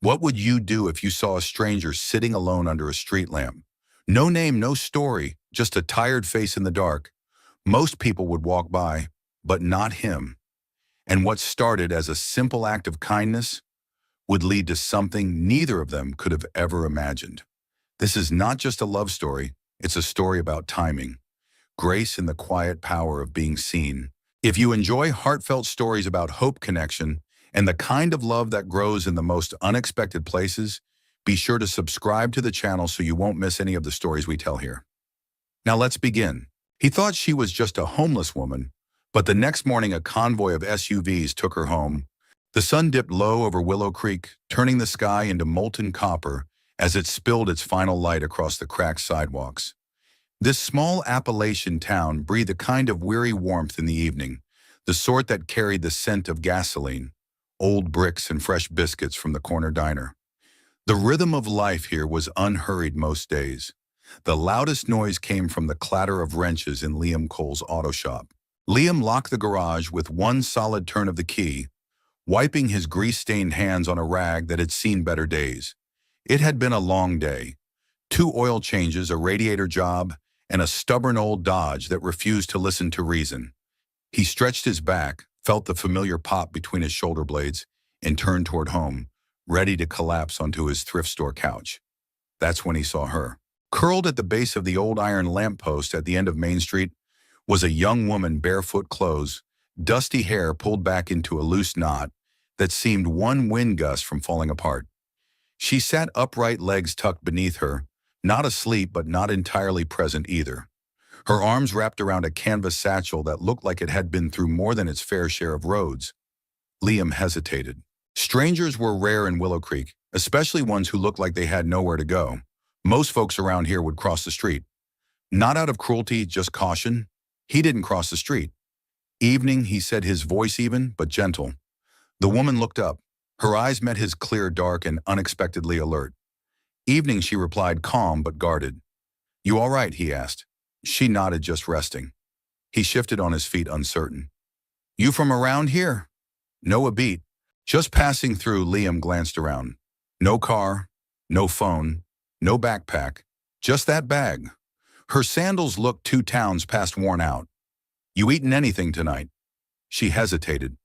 What would you do if you saw a stranger sitting alone under a street lamp? No name, no story, just a tired face in the dark. Most people would walk by, but not him. And what started as a simple act of kindness would lead to something neither of them could have ever imagined. This is not just a love story, it's a story about timing, grace, and the quiet power of being seen. If you enjoy heartfelt stories about hope, connection, and the kind of love that grows in the most unexpected places, be sure to subscribe to the channel so you won't miss any of the stories we tell here. Now let's begin. He thought she was just a homeless woman, but the next morning a convoy of SUVs took her home. The sun dipped low over Willow Creek, turning the sky into molten copper as it spilled its final light across the cracked sidewalks. This small Appalachian town breathed a kind of weary warmth in the evening, the sort that carried the scent of gasoline, old bricks, and fresh biscuits from the corner diner. The rhythm of life here was unhurried most days. The loudest noise came from the clatter of wrenches in Liam Cole's auto shop. Liam locked the garage with one solid turn of the key, wiping his grease-stained hands on a rag that had seen better days. It had been a long day. 2 oil changes, a radiator job, and a stubborn old Dodge that refused to listen to reason. He stretched his back, felt the familiar pop between his shoulder blades, and turned toward home, ready to collapse onto his thrift store couch. That's when he saw her. Curled at the base of the old iron lamppost at the end of Main Street was a young woman, barefoot clothes, dusty hair pulled back into a loose knot that seemed one wind gust from falling apart. She sat upright, legs tucked beneath her, not asleep but not entirely present either. Her arms wrapped around a canvas satchel that looked like it had been through more than its fair share of roads. Liam hesitated. Strangers were rare in Willow Creek, especially ones who looked like they had nowhere to go. Most folks around here would cross the street. Not out of cruelty, just caution. He didn't cross the street. Evening, he said, his voice even, but gentle. The woman looked up. Her eyes met his, clear, dark, and unexpectedly alert. Evening, she replied, calm but guarded. You all right? He asked. She nodded, just resting. He shifted on his feet, uncertain. You from around here? No, a beat. Just passing through. Liam glanced around. No car, no phone, no backpack, just that bag. Her sandals looked 2 towns past worn out. You eaten anything tonight? She hesitated.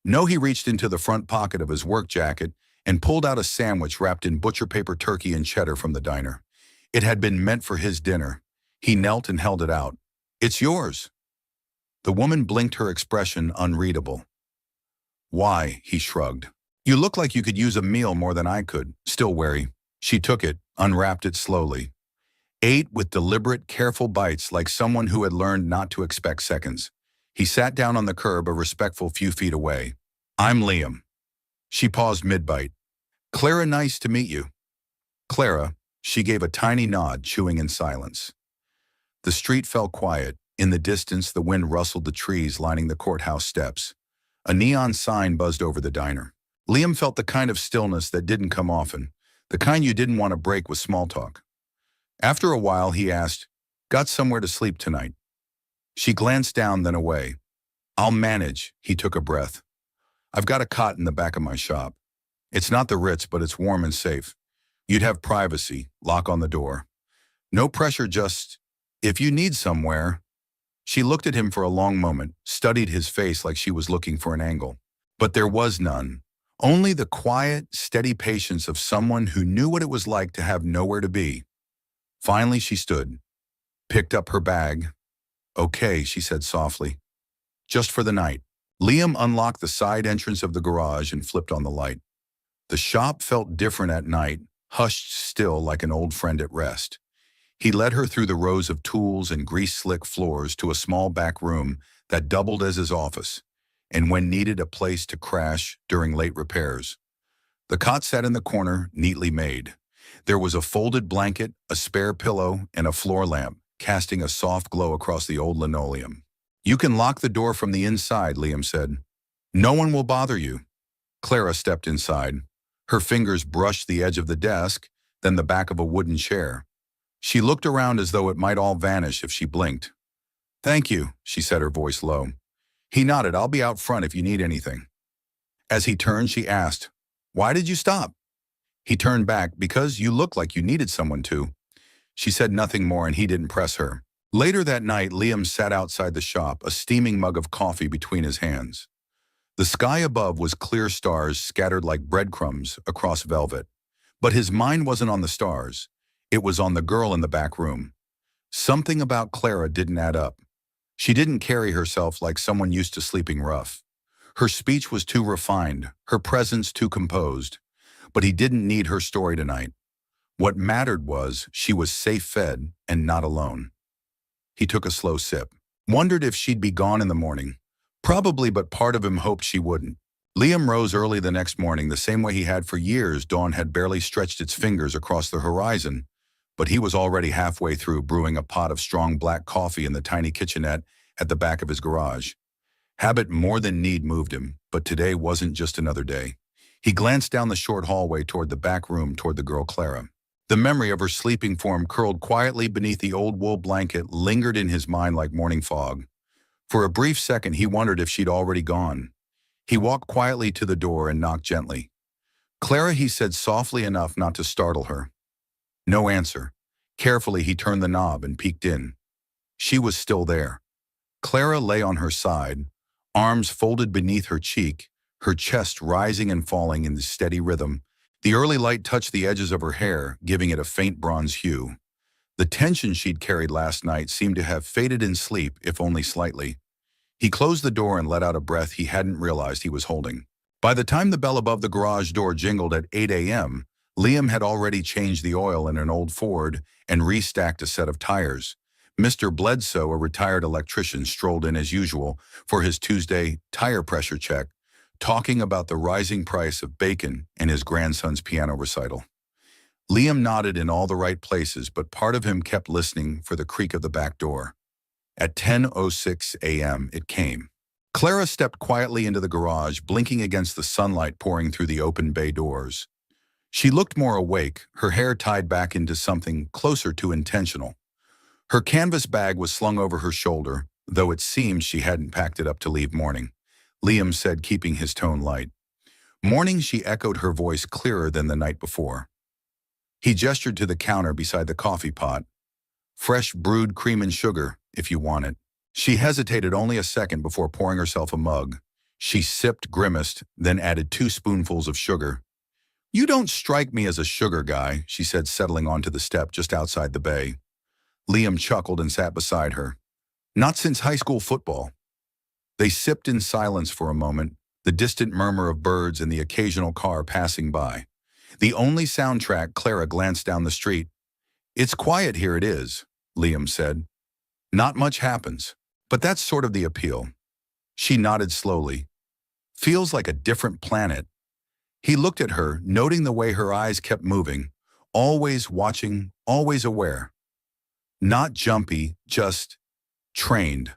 No. He reached into the front pocket of his work jacket and pulled out a sandwich wrapped in butcher paper, turkey, and cheddar from the diner. It had been meant for his dinner. He knelt and held it out. It's yours. The woman blinked, her expression unreadable. Why? He shrugged. You look like you could use a meal more than I could. Still wary. She took it, unwrapped it slowly. Ate with deliberate, careful bites like someone who had learned not to expect seconds. He sat down on the curb, a respectful few feet away. I'm Liam. She paused mid-bite. Clara, nice to meet you. Clara. She gave a tiny nod, chewing in silence. The street fell quiet. In the distance, the wind rustled the trees lining the courthouse steps. A neon sign buzzed over the diner. Liam felt the kind of stillness that didn't come often, the kind you didn't want to break with small talk. After a while, he asked, Got somewhere to sleep tonight? She glanced down, then away. I'll manage. He took a breath. I've got a cot in the back of my shop. It's not the Ritz, but it's warm and safe. You'd have privacy, lock on the door. No pressure, just, if you need somewhere. She looked at him for a long moment, studied his face like she was looking for an angle. But there was none. Only the quiet, steady patience of someone who knew what it was like to have nowhere to be. Finally, she stood, picked up her bag. Okay, she said softly. Just for the night. Liam unlocked the side entrance of the garage and flipped on the light. The shop felt different at night, hushed still like an old friend at rest. He led her through the rows of tools and grease-slick floors to a small back room that doubled as his office, and when needed, a place to crash during late repairs. The cot sat in the corner, neatly made. There was a folded blanket, a spare pillow, and a floor lamp, casting a soft glow across the old linoleum. You can lock the door from the inside, Liam said. No one will bother you. Clara stepped inside. Her fingers brushed the edge of the desk, then the back of a wooden chair. She looked around as though it might all vanish if she blinked. Thank you, she said, her voice low. He nodded. I'll be out front if you need anything. As he turned, she asked, Why did you stop? He turned back because you look like you needed someone to. She said nothing more and he didn't press her. Later that night, Liam sat outside the shop, a steaming mug of coffee between his hands. The sky above was clear stars scattered like breadcrumbs across velvet. But his mind wasn't on the stars. It was on the girl in the back room. Something about Clara didn't add up. She didn't carry herself like someone used to sleeping rough. Her speech was too refined, her presence too composed. But he didn't need her story tonight. What mattered was she was safe-fed and not alone. He took a slow sip. Wondered if she'd be gone in the morning. Probably, but part of him hoped she wouldn't. Liam rose early the next morning, the same way he had for years. Dawn had barely stretched its fingers across the horizon, but he was already halfway through brewing a pot of strong black coffee in the tiny kitchenette at the back of his garage. Habit more than need moved him, but today wasn't just another day. He glanced down the short hallway toward the back room, toward the girl Clara. The memory of her sleeping form curled quietly beneath the old wool blanket lingered in his mind like morning fog. For a brief second, he wondered if she'd already gone. He walked quietly to the door and knocked gently. "Clara," he said softly enough not to startle her. No answer. Carefully, he turned the knob and peeked in. She was still there. Clara lay on her side, arms folded beneath her cheek, her chest rising and falling in steady rhythm. The early light touched the edges of her hair, giving it a faint bronze hue. The tension she'd carried last night seemed to have faded in sleep, if only slightly. He closed the door and let out a breath he hadn't realized he was holding. By the time the bell above the garage door jingled at 8 a.m., Liam had already changed the oil in an old Ford and restacked a set of tires. Mr. Bledsoe, a retired electrician, strolled in as usual for his Tuesday tire pressure check, talking about the rising price of bacon and his grandson's piano recital. Liam nodded in all the right places, but part of him kept listening for the creak of the back door. At 10:06 a.m. it came. Clara stepped quietly into the garage, blinking against the sunlight pouring through the open bay doors. She looked more awake, her hair tied back into something closer to intentional. Her canvas bag was slung over her shoulder, though it seemed she hadn't packed it up to leave morning. Liam said, keeping his tone light. Morning, she echoed, her voice clearer than the night before. He gestured to the counter beside the coffee pot. "Fresh brewed cream and sugar, if you want it." She hesitated only a second before pouring herself a mug. She sipped, grimaced, then added 2 spoonfuls of sugar. "You don't strike me as a sugar guy," she said, settling onto the step just outside the bay. Liam chuckled and sat beside her. "Not since high school football." They sipped in silence for a moment, the distant murmur of birds and the occasional car passing by. The only soundtrack. Clara glanced down the street. "It's quiet here, it is," Liam said. "Not much happens, but that's sort of the appeal." She nodded slowly. "Feels like a different planet." He looked at her, noting the way her eyes kept moving, always watching, always aware. Not jumpy, just trained,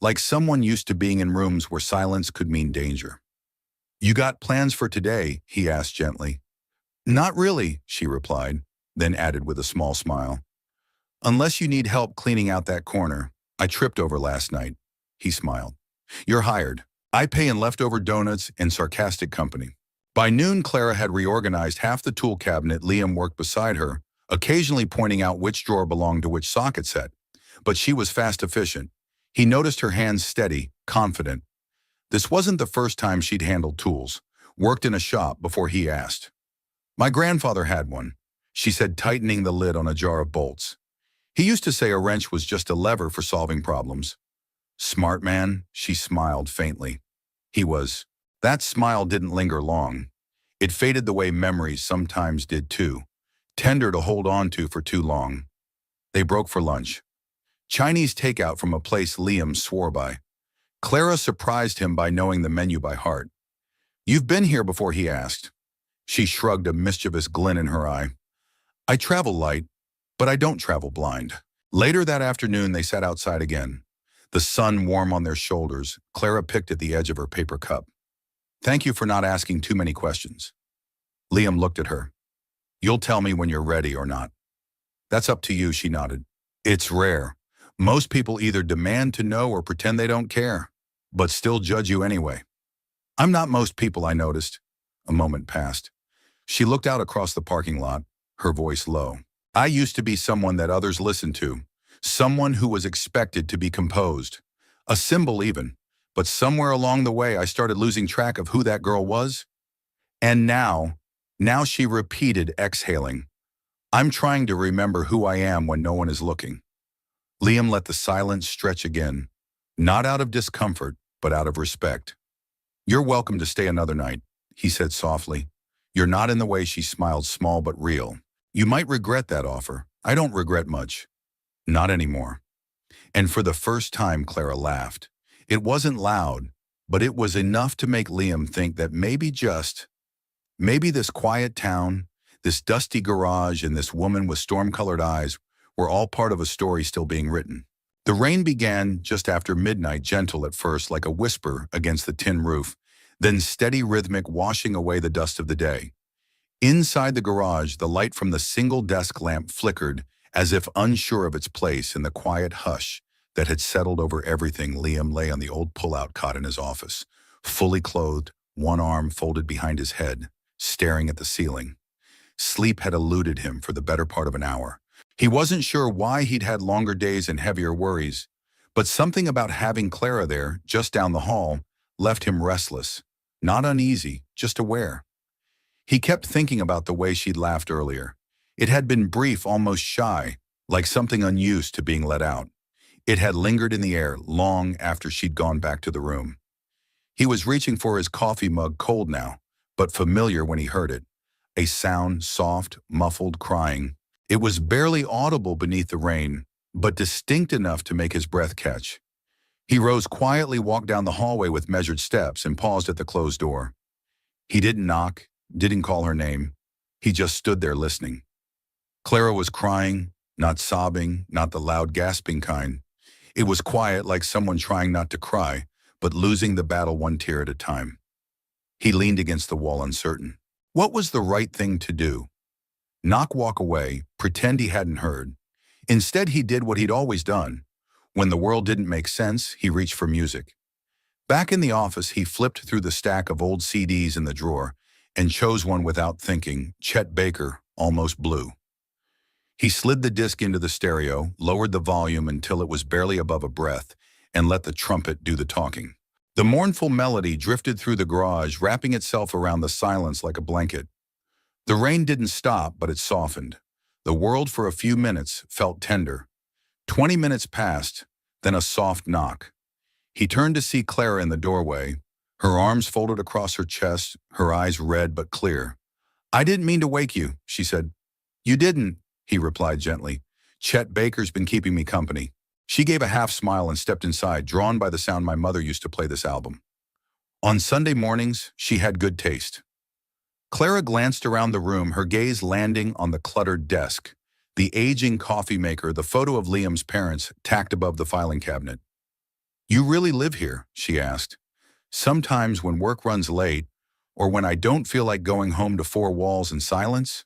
like someone used to being in rooms where silence could mean danger. "You got plans for today?" he asked gently. "Not really," she replied, then added with a small smile. "Unless you need help cleaning out that corner I tripped over last night." He smiled. "You're hired. I pay in leftover donuts and sarcastic company." By noon, Clara had reorganized half the tool cabinet. Liam worked beside her, occasionally pointing out which drawer belonged to which socket set. But she was fast efficient. He noticed her hands steady, confident. This wasn't the first time she'd handled tools, worked in a shop before he asked. "My grandfather had one," she said, tightening the lid on a jar of bolts. "He used to say a wrench was just a lever for solving problems." "Smart man," she smiled faintly. He was. That smile didn't linger long. It faded the way memories sometimes did too, tender to hold on to for too long. They broke for lunch. Chinese takeout from a place Liam swore by. Clara surprised him by knowing the menu by heart. "You've been here before?" he asked. She shrugged, a mischievous glint in her eye. "I travel light, but I don't travel blind." Later that afternoon, they sat outside again. The sun warm on their shoulders. Clara picked at the edge of her paper cup. "Thank you for not asking too many questions." Liam looked at her. "You'll tell me when you're ready or not." "That's up to you," she nodded. "It's rare. Most people either demand to know or pretend they don't care, but still judge you anyway." "I'm not most people," I noticed. A moment passed. She looked out across the parking lot, her voice low. I used to be someone that others listened to, someone who was expected to be composed, a symbol even. But somewhere along the way, I started losing track of who that girl was. And now she repeated, exhaling, I'm trying to remember who I am when no one is looking. Liam let the silence stretch again, not out of discomfort, but out of respect. You're welcome to stay another night, he said softly. You're not in the way. She smiled, small but real. You might regret that offer. I don't regret much. Not anymore. And for the first time, Clara laughed. It wasn't loud, but it was enough to make Liam think that maybe this quiet town, this dusty garage, and this woman with storm-colored eyes were all part of a story still being written. The rain began just after midnight, gentle at first like a whisper against the tin roof, then steady, rhythmic, washing away the dust of the day. Inside the garage, the light from the single desk lamp flickered as if unsure of its place in the quiet hush that had settled over everything. Liam lay on the old pull-out cot in his office, fully clothed, one arm folded behind his head, staring at the ceiling. Sleep had eluded him for the better part of an hour. He wasn't sure why he'd had longer days and heavier worries, but something about having Clara there, just down the hall, left him restless, not uneasy, just aware. He kept thinking about the way she'd laughed earlier. It had been brief, almost shy, like something unused to being let out. It had lingered in the air long after she'd gone back to the room. He was reaching for his coffee mug, cold now, but familiar when he heard it. A sound, soft, muffled crying. It was barely audible beneath the rain, but distinct enough to make his breath catch. He rose quietly, walked down the hallway with measured steps, and paused at the closed door. He didn't knock, didn't call her name. He just stood there listening. Clara was crying, not sobbing, not the loud gasping kind. It was quiet, like someone trying not to cry, but losing the battle one tear at a time. He leaned against the wall, uncertain. What was the right thing to do? Knock, walk away, pretend he hadn't heard. Instead, he did what he'd always done. When the world didn't make sense, he reached for music. Back in the office, he flipped through the stack of old CDs in the drawer and chose one without thinking, Chet Baker, Almost Blue. He slid the disc into the stereo, lowered the volume until it was barely above a breath, and let the trumpet do the talking. The mournful melody drifted through the garage, wrapping itself around the silence like a blanket. The rain didn't stop, but it softened. The world for a few minutes felt tender. 20 minutes passed, then a soft knock. He turned to see Clara in the doorway, her arms folded across her chest, her eyes red but clear. I didn't mean to wake you, she said. You didn't, he replied gently. Chet Baker's been keeping me company. She gave a half smile and stepped inside, drawn by the sound my mother used to play this album. On Sunday mornings, she had good taste. Clara glanced around the room, her gaze landing on the cluttered desk, the aging coffee maker, the photo of Liam's parents tacked above the filing cabinet. You really live here? She asked. Sometimes when work runs late, or when I don't feel like going home to four walls and silence?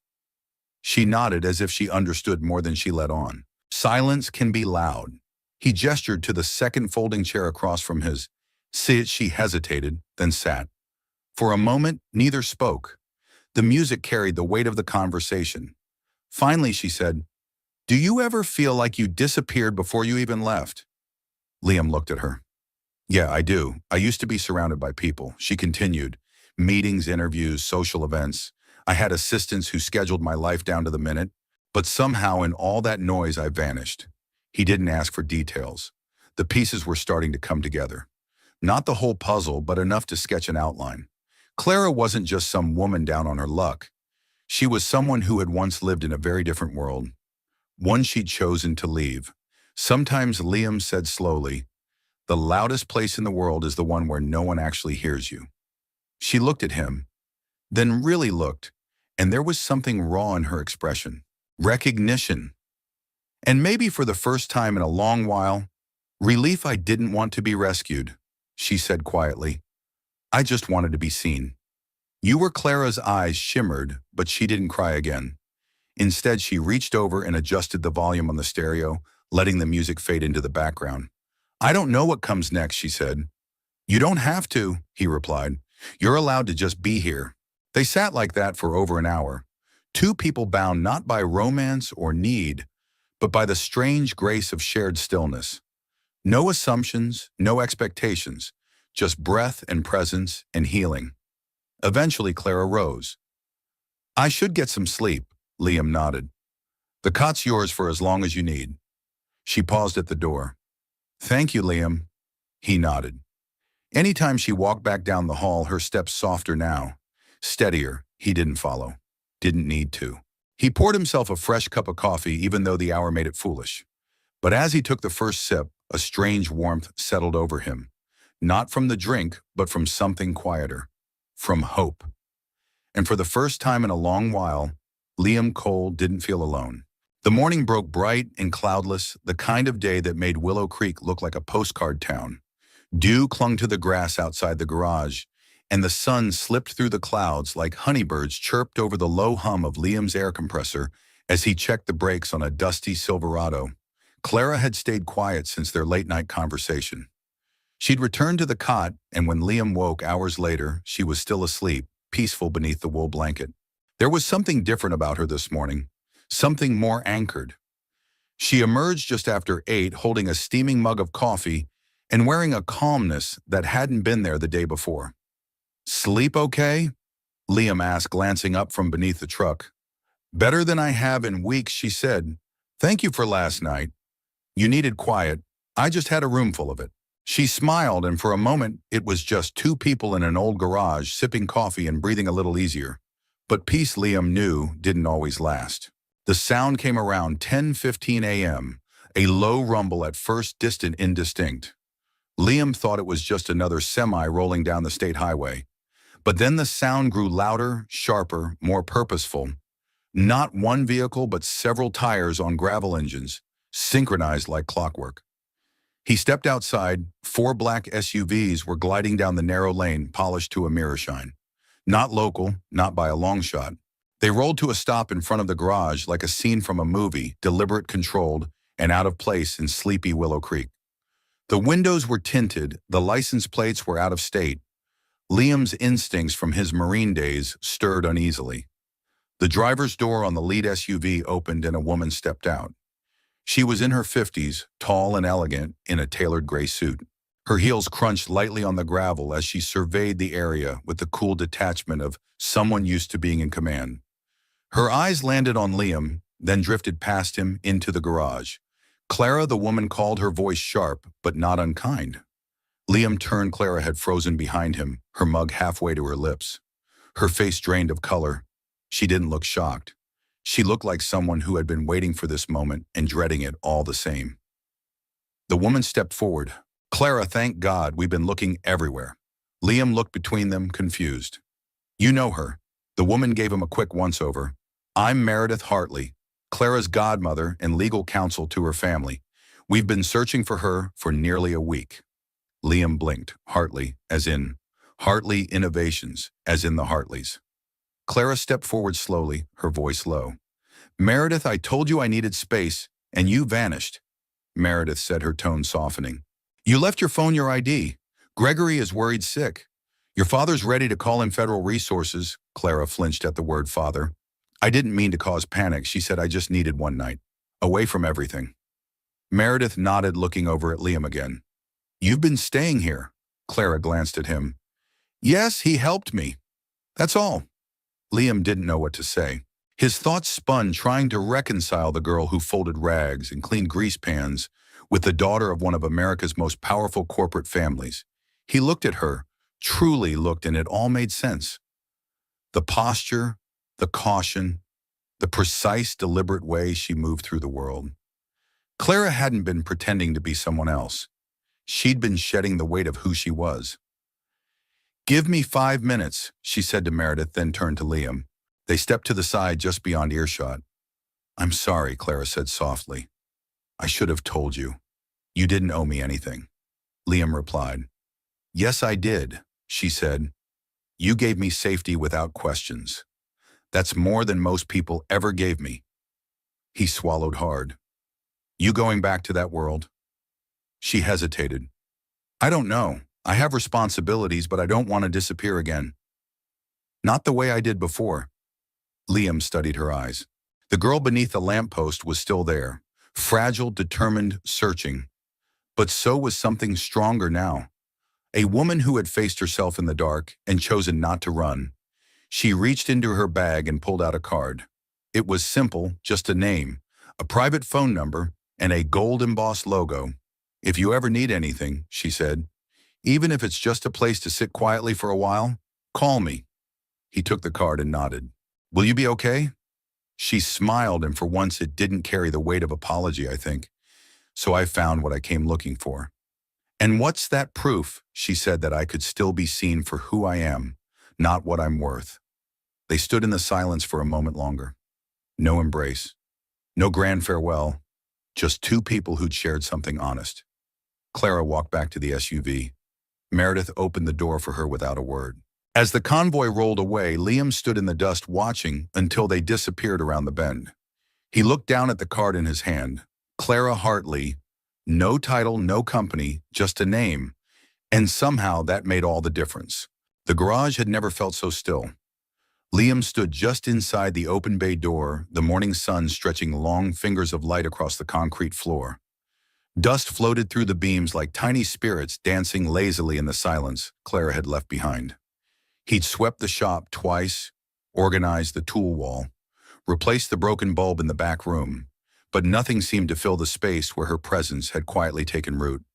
She nodded as if she understood more than she let on. Silence can be loud. He gestured to the second folding chair across from his. Sit. She hesitated, then sat. For a moment, neither spoke. The music carried the weight of the conversation. Finally, she said, Do you ever feel like you disappeared before you even left? Liam looked at her. Yeah, I do. I used to be surrounded by people, she continued. Meetings, interviews, social events. I had assistants who scheduled my life down to the minute, but somehow in all that noise I vanished. He didn't ask for details. The pieces were starting to come together. Not the whole puzzle, but enough to sketch an outline. Clara wasn't just some woman down on her luck. She was someone who had once lived in a very different world, one she'd chosen to leave. Sometimes, Liam said slowly, the loudest place in the world is the one where no one actually hears you. She looked at him, then really looked, and there was something raw in her expression. Recognition. And maybe for the first time in a long while, relief. I didn't want to be rescued, she said quietly. I just wanted to be seen. You were. Clara's eyes shimmered, but she didn't cry again. Instead, she reached over and adjusted the volume on the stereo, letting the music fade into the background. I don't know what comes next, she said. You don't have to, he replied. You're allowed to just be here. They sat like that for over an hour, two people bound not by romance or need, but by the strange grace of shared stillness. No assumptions, no expectations, just breath and presence and healing. Eventually, Clara rose. I should get some sleep, Liam nodded. The cot's yours for as long as you need. She paused at the door. Thank you, Liam. He nodded. Anytime she walked back down the hall, her steps softer now. Steadier, he didn't follow. Didn't need to. He poured himself a fresh cup of coffee even though the hour made it foolish. But as he took the first sip, a strange warmth settled over him. Not from the drink, but from something quieter. From hope. And for the first time in a long while, Liam Cole didn't feel alone. The morning broke bright and cloudless, the kind of day that made Willow Creek look like a postcard town. Dew clung to the grass outside the garage, and the sun slipped through the clouds like honeybirds chirped over the low hum of Liam's air compressor as he checked the brakes on a dusty Silverado. Clara had stayed quiet since their late-night conversation. She'd returned to the cot, and when Liam woke hours later, she was still asleep, peaceful beneath the wool blanket. There was something different about her this morning, something more anchored. She emerged just after 8, holding a steaming mug of coffee and wearing a calmness that hadn't been there the day before. Sleep okay? Liam asked, glancing up from beneath the truck. Better than I have in weeks, she said. Thank you for last night. You needed quiet. I just had a room full of it. She smiled, and for a moment, it was just two people in an old garage sipping coffee and breathing a little easier. But peace, Liam knew, didn't always last. The sound came around 10:15 a.m., a low rumble at first distant, indistinct. Liam thought it was just another semi rolling down the state highway. But then the sound grew louder, sharper, more purposeful. Not one vehicle, but several tires on gravel engines, synchronized like clockwork. He stepped outside. 4 black SUVs were gliding down the narrow lane, polished to a mirror shine. Not local, not by a long shot. They rolled to a stop in front of the garage like a scene from a movie, deliberate, controlled, and out of place in sleepy Willow Creek. The windows were tinted, the license plates were out of state. Liam's instincts from his Marine days stirred uneasily. The driver's door on the lead SUV opened and a woman stepped out. She was in her 50s, tall and elegant, in a tailored gray suit. Her heels crunched lightly on the gravel as she surveyed the area with the cool detachment of someone used to being in command. Her eyes landed on Liam, then drifted past him into the garage. Clara, the woman called, her voice sharp, but not unkind. Liam turned. Clara had frozen behind him, her mug halfway to her lips. Her face drained of color. She didn't look shocked. She looked like someone who had been waiting for this moment and dreading it all the same. The woman stepped forward. Clara, thank God, we've been looking everywhere. Liam looked between them, confused. You know her. The woman gave him a quick once-over. I'm Meredith Hartley, Clara's godmother and legal counsel to her family. We've been searching for her for nearly a week. Liam blinked. Hartley, as in Hartley Innovations, as in the Hartleys. Clara stepped forward slowly, her voice low. Meredith, I told you I needed space, and you vanished. Meredith said, her tone softening. You left your phone, your ID. Gregory is worried sick. Your father's ready to call in federal resources. Clara flinched at the word father. I didn't mean to cause panic, she said. I just needed one night. Away from everything. Meredith nodded, looking over at Liam again. You've been staying here. Clara glanced at him. Yes, he helped me. That's all. Liam didn't know what to say. His thoughts spun, trying to reconcile the girl who folded rags and cleaned grease pans with the daughter of one of America's most powerful corporate families. He looked at her, truly looked, and it all made sense. The posture, the caution, the precise, deliberate way she moved through the world. Clara hadn't been pretending to be someone else. She'd been shedding the weight of who she was. Give me 5 minutes, she said to Meredith, then turned to Liam. They stepped to the side just beyond earshot. I'm sorry, Clara said softly. I should have told you. You didn't owe me anything. Liam replied. Yes, I did, she said. You gave me safety without questions. That's more than most people ever gave me. He swallowed hard. You going back to that world? She hesitated. I don't know. I have responsibilities, but I don't want to disappear again. Not the way I did before. Liam studied her eyes. The girl beneath the lamppost was still there, fragile, determined, searching. But so was something stronger now. A woman who had faced herself in the dark and chosen not to run. She reached into her bag and pulled out a card. It was simple, just a name, a private phone number, and a gold-embossed logo. "If you ever need anything," she said, "even if it's just a place to sit quietly for a while, call me." He took the card and nodded. "Will you be okay?" She smiled, and for once it didn't carry the weight of apology, I think. "So I found what I came looking for." "And what's that proof?" she said, "that I could still be seen for who I am, not what I'm worth." They stood in the silence for a moment longer. No embrace, no grand farewell, just two people who'd shared something honest. Clara walked back to the SUV. Meredith opened the door for her without a word. As the convoy rolled away, Liam stood in the dust watching until they disappeared around the bend. He looked down at the card in his hand. Clara Hartley. No title, no company, just a name. And somehow that made all the difference. The garage had never felt so still. Liam stood just inside the open bay door, the morning sun stretching long fingers of light across the concrete floor. Dust floated through the beams like tiny spirits dancing lazily in the silence Clara had left behind. He'd swept the shop twice, organized the tool wall, replaced the broken bulb in the back room, but nothing seemed to fill the space where her presence had quietly taken root.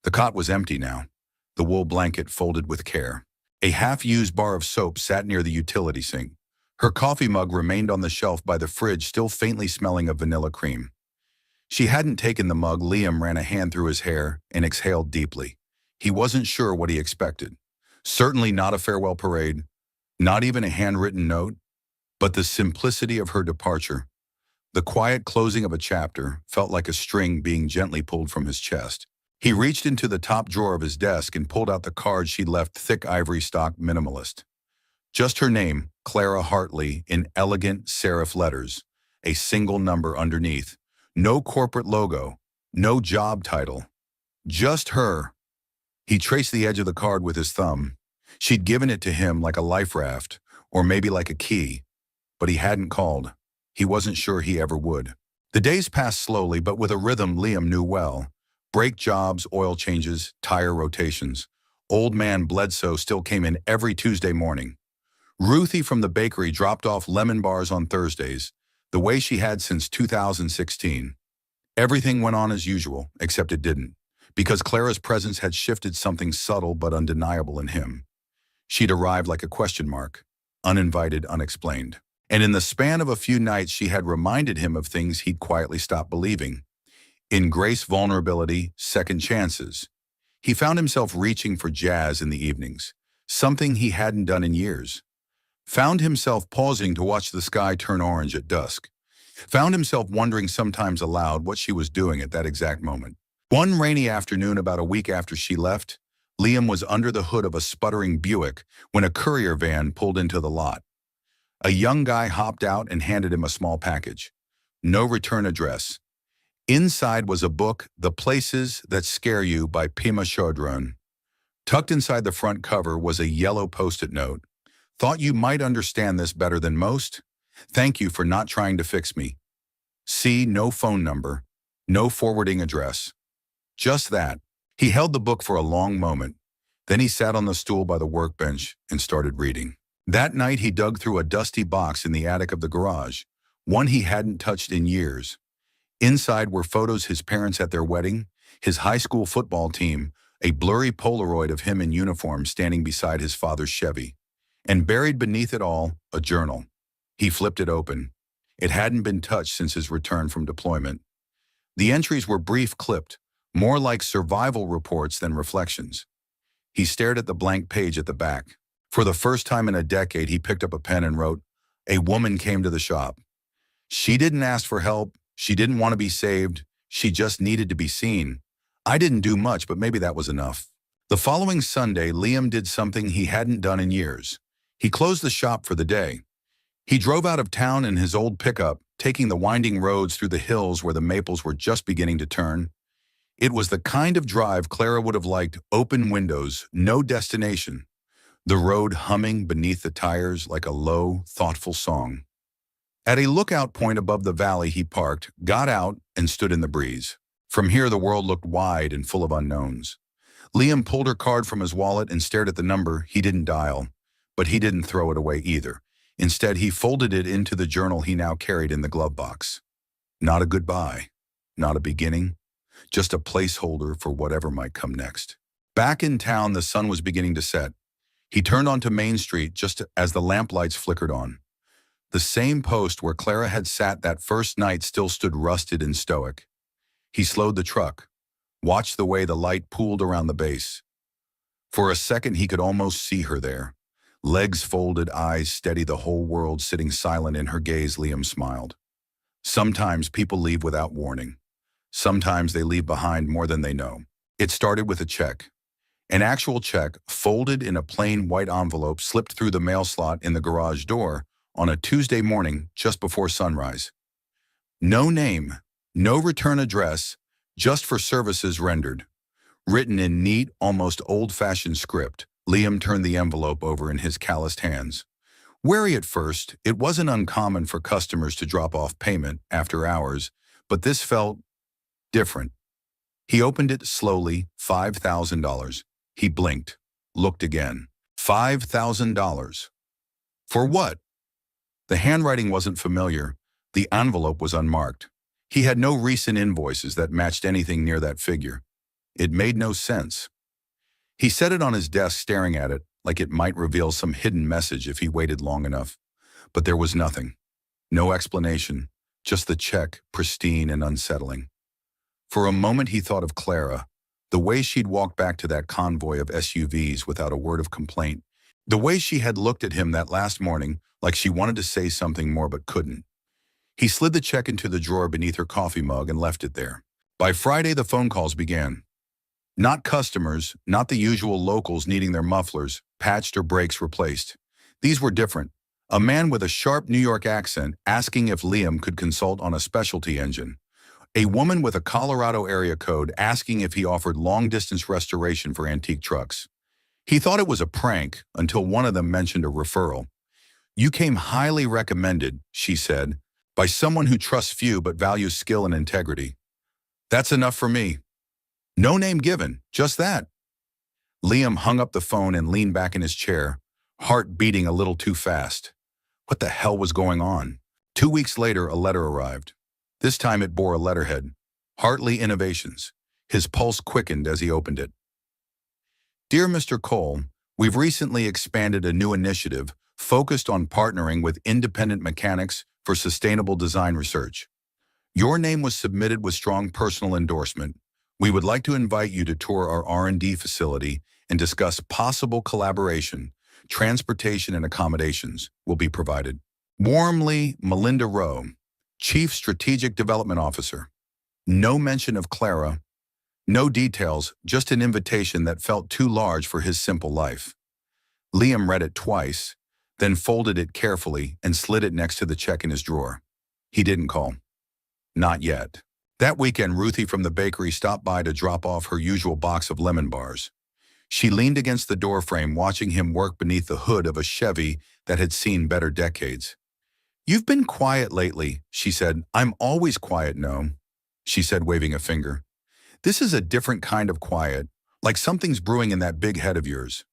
The cot was empty now, the wool blanket folded with care. A half-used bar of soap sat near the utility sink. Her coffee mug remained on the shelf by the fridge, still faintly smelling of vanilla cream. She hadn't taken the mug. Liam ran a hand through his hair and exhaled deeply. He wasn't sure what he expected. Certainly not a farewell parade, not even a handwritten note, but the simplicity of her departure. The quiet closing of a chapter felt like a string being gently pulled from his chest. He reached into the top drawer of his desk and pulled out the card she'd left, thick ivory stock, minimalist. Just her name, Clara Hartley, in elegant serif letters, a single number underneath. No corporate logo, no job title. Just her. He traced the edge of the card with his thumb. She'd given it to him like a life raft, or maybe like a key. But he hadn't called. He wasn't sure he ever would. The days passed slowly, but with a rhythm Liam knew well. Brake jobs, oil changes, tire rotations. Old man Bledsoe still came in every Tuesday morning. Ruthie from the bakery dropped off lemon bars on Thursdays, the way she had since 2016. Everything went on as usual, except it didn't, because Clara's presence had shifted something subtle but undeniable in him. She'd arrived like a question mark, uninvited, unexplained. And in the span of a few nights, she had reminded him of things he'd quietly stopped believing. In grace, vulnerability, second chances. He found himself reaching for jazz in the evenings, something he hadn't done in years. Found himself pausing to watch the sky turn orange at dusk. Found himself wondering sometimes aloud what she was doing at that exact moment. One rainy afternoon, about a week after she left, Liam was under the hood of a sputtering Buick when a courier van pulled into the lot. A young guy hopped out and handed him a small package. No return address. Inside was a book, The Places That Scare You by Pema Chodron. Tucked inside the front cover was a yellow post-it note. Thought you might understand this better than most? Thank you for not trying to fix me. See, no phone number, no forwarding address. Just that. He held the book for a long moment. Then he sat on the stool by the workbench and started reading. That night he dug through a dusty box in the attic of the garage, one he hadn't touched in years. Inside were photos his parents at their wedding, his high school football team, a blurry Polaroid of him in uniform standing beside his father's Chevy. And buried beneath it all, a journal. He flipped it open. It hadn't been touched since his return from deployment. The entries were brief, clipped, more like survival reports than reflections. He stared at the blank page at the back. For the first time in a decade, he picked up a pen and wrote, "A woman came to the shop. She didn't ask for help. She didn't want to be saved. She just needed to be seen. I didn't do much, but maybe that was enough." The following Sunday, Liam did something he hadn't done in years. He closed the shop for the day. He drove out of town in his old pickup, taking the winding roads through the hills where the maples were just beginning to turn. It was the kind of drive Clara would have liked, open windows, no destination. the road humming beneath the tires like a low, thoughtful song. At a lookout point above the valley he parked, got out, and stood in the breeze. From here the world looked wide and full of unknowns. Liam pulled her card from his wallet and stared at the number he didn't dial, but he didn't throw it away either. Instead, he folded it into the journal he now carried in the glove box. Not a goodbye, not a beginning, just a placeholder for whatever might come next. Back in town, the sun was beginning to set. He turned onto Main Street just as the lamplights flickered on. The same post where Clara had sat that first night still stood rusted and stoic. He slowed the truck, watched the way the light pooled around the base. For a second he could almost see her there. Legs folded, eyes steady, the whole world sitting silent in her gaze. Liam smiled. Sometimes people leave without warning. Sometimes they leave behind more than they know. It started with a check. An actual check, folded in a plain white envelope, slipped through the mail slot in the garage door on a Tuesday morning just before sunrise. No name, no return address, just for services rendered. Written in neat, almost old-fashioned script, Liam turned the envelope over in his calloused hands. Wary at first, it wasn't uncommon for customers to drop off payment after hours, but this felt different. He opened it slowly, $5,000. He blinked, looked again. $5,000. For what? The handwriting wasn't familiar. The envelope was unmarked. He had no recent invoices that matched anything near that figure. It made no sense. He set it on his desk, staring at it like it might reveal some hidden message if he waited long enough. But there was nothing. No explanation, just the check, pristine and unsettling. For a moment he thought of Clara, the way she'd walked back to that convoy of SUVs without a word of complaint, the way she had looked at him that last morning like she wanted to say something more but couldn't. He slid the check into the drawer beneath her coffee mug and left it there. By Friday, the phone calls began. Not customers, not the usual locals needing their mufflers, patched or brakes replaced. These were different. A man with a sharp New York accent asking if Liam could consult on a specialty engine. A woman with a Colorado area code asking if he offered long-distance restoration for antique trucks. He thought it was a prank until one of them mentioned a referral. "You came highly recommended," she said, "by someone who trusts few but values skill and integrity." "That's enough for me." No name given, just that. Liam hung up the phone and leaned back in his chair, heart beating a little too fast. What the hell was going on? 2 weeks later, a letter arrived. This time it bore a letterhead, Hartley Innovations. His pulse quickened as he opened it. "Dear Mr. Cole, we've recently expanded a new initiative focused on partnering with independent mechanics for sustainable design research. Your name was submitted with strong personal endorsement. We would like to invite you to tour our R&D facility and discuss possible collaboration. Transportation and accommodations will be provided. Warmly, Melinda Rowe, Chief Strategic Development Officer." No mention of Clara, no details, just an invitation that felt too large for his simple life. Liam read it twice, then folded it carefully and slid it next to the check in his drawer. He didn't call. Not yet. That weekend, Ruthie from the bakery stopped by to drop off her usual box of lemon bars. She leaned against the doorframe, watching him work beneath the hood of a Chevy that had seen better decades. "You've been quiet lately," she said. "I'm always quiet, no," she said, waving a finger. "This is a different kind of quiet, like something's brewing in that big head of yours."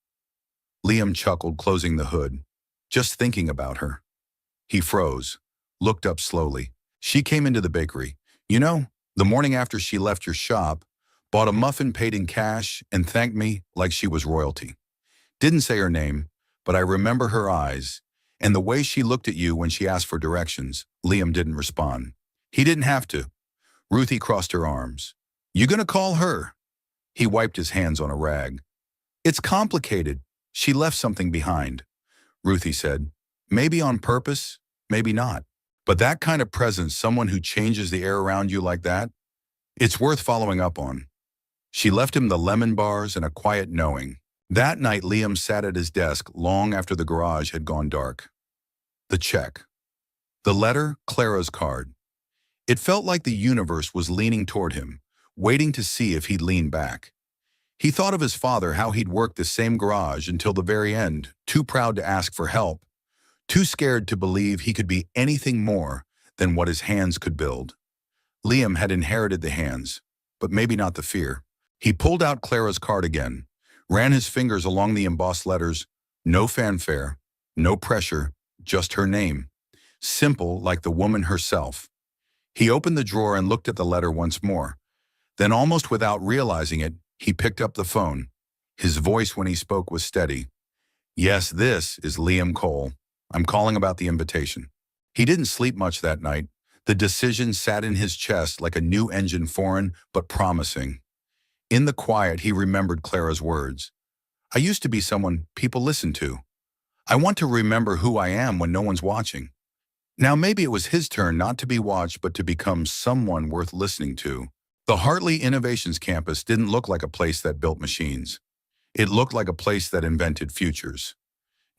Liam chuckled, closing the hood. Just thinking about her. He froze, looked up slowly. She came into the bakery. "You know, the morning after she left your shop, bought a muffin, paid in cash, and thanked me like she was royalty. Didn't say her name, but I remember her eyes, and the way she looked at you when she asked for directions." Liam didn't respond. He didn't have to. Ruthie crossed her arms. "You gonna call her?" He wiped his hands on a rag. "It's complicated. She left something behind," Ruthie said. "Maybe on purpose, maybe not. But that kind of presence, someone who changes the air around you like that, it's worth following up on." She left him the lemon bars and a quiet knowing. That night, Liam sat at his desk long after the garage had gone dark. The check. The letter, Clara's card. It felt like the universe was leaning toward him, waiting to see if he'd lean back. He thought of his father, how he'd worked the same garage until the very end, too proud to ask for help, too scared to believe he could be anything more than what his hands could build. Liam had inherited the hands, but maybe not the fear. He pulled out Clara's card again, ran his fingers along the embossed letters. No fanfare, no pressure, just her name. Simple like the woman herself. He opened the drawer and looked at the letter once more. Then, almost without realizing it, he picked up the phone. His voice when he spoke was steady. "Yes, this is Liam Cole. I'm calling about the invitation." He didn't sleep much that night. The decision sat in his chest like a new engine, foreign but promising. In the quiet, he remembered Clara's words. "I used to be someone people listen to. I want to remember who I am when no one's watching." Now maybe it was his turn not to be watched but to become someone worth listening to. The Hartley Innovations campus didn't look like a place that built machines. It looked like a place that invented futures.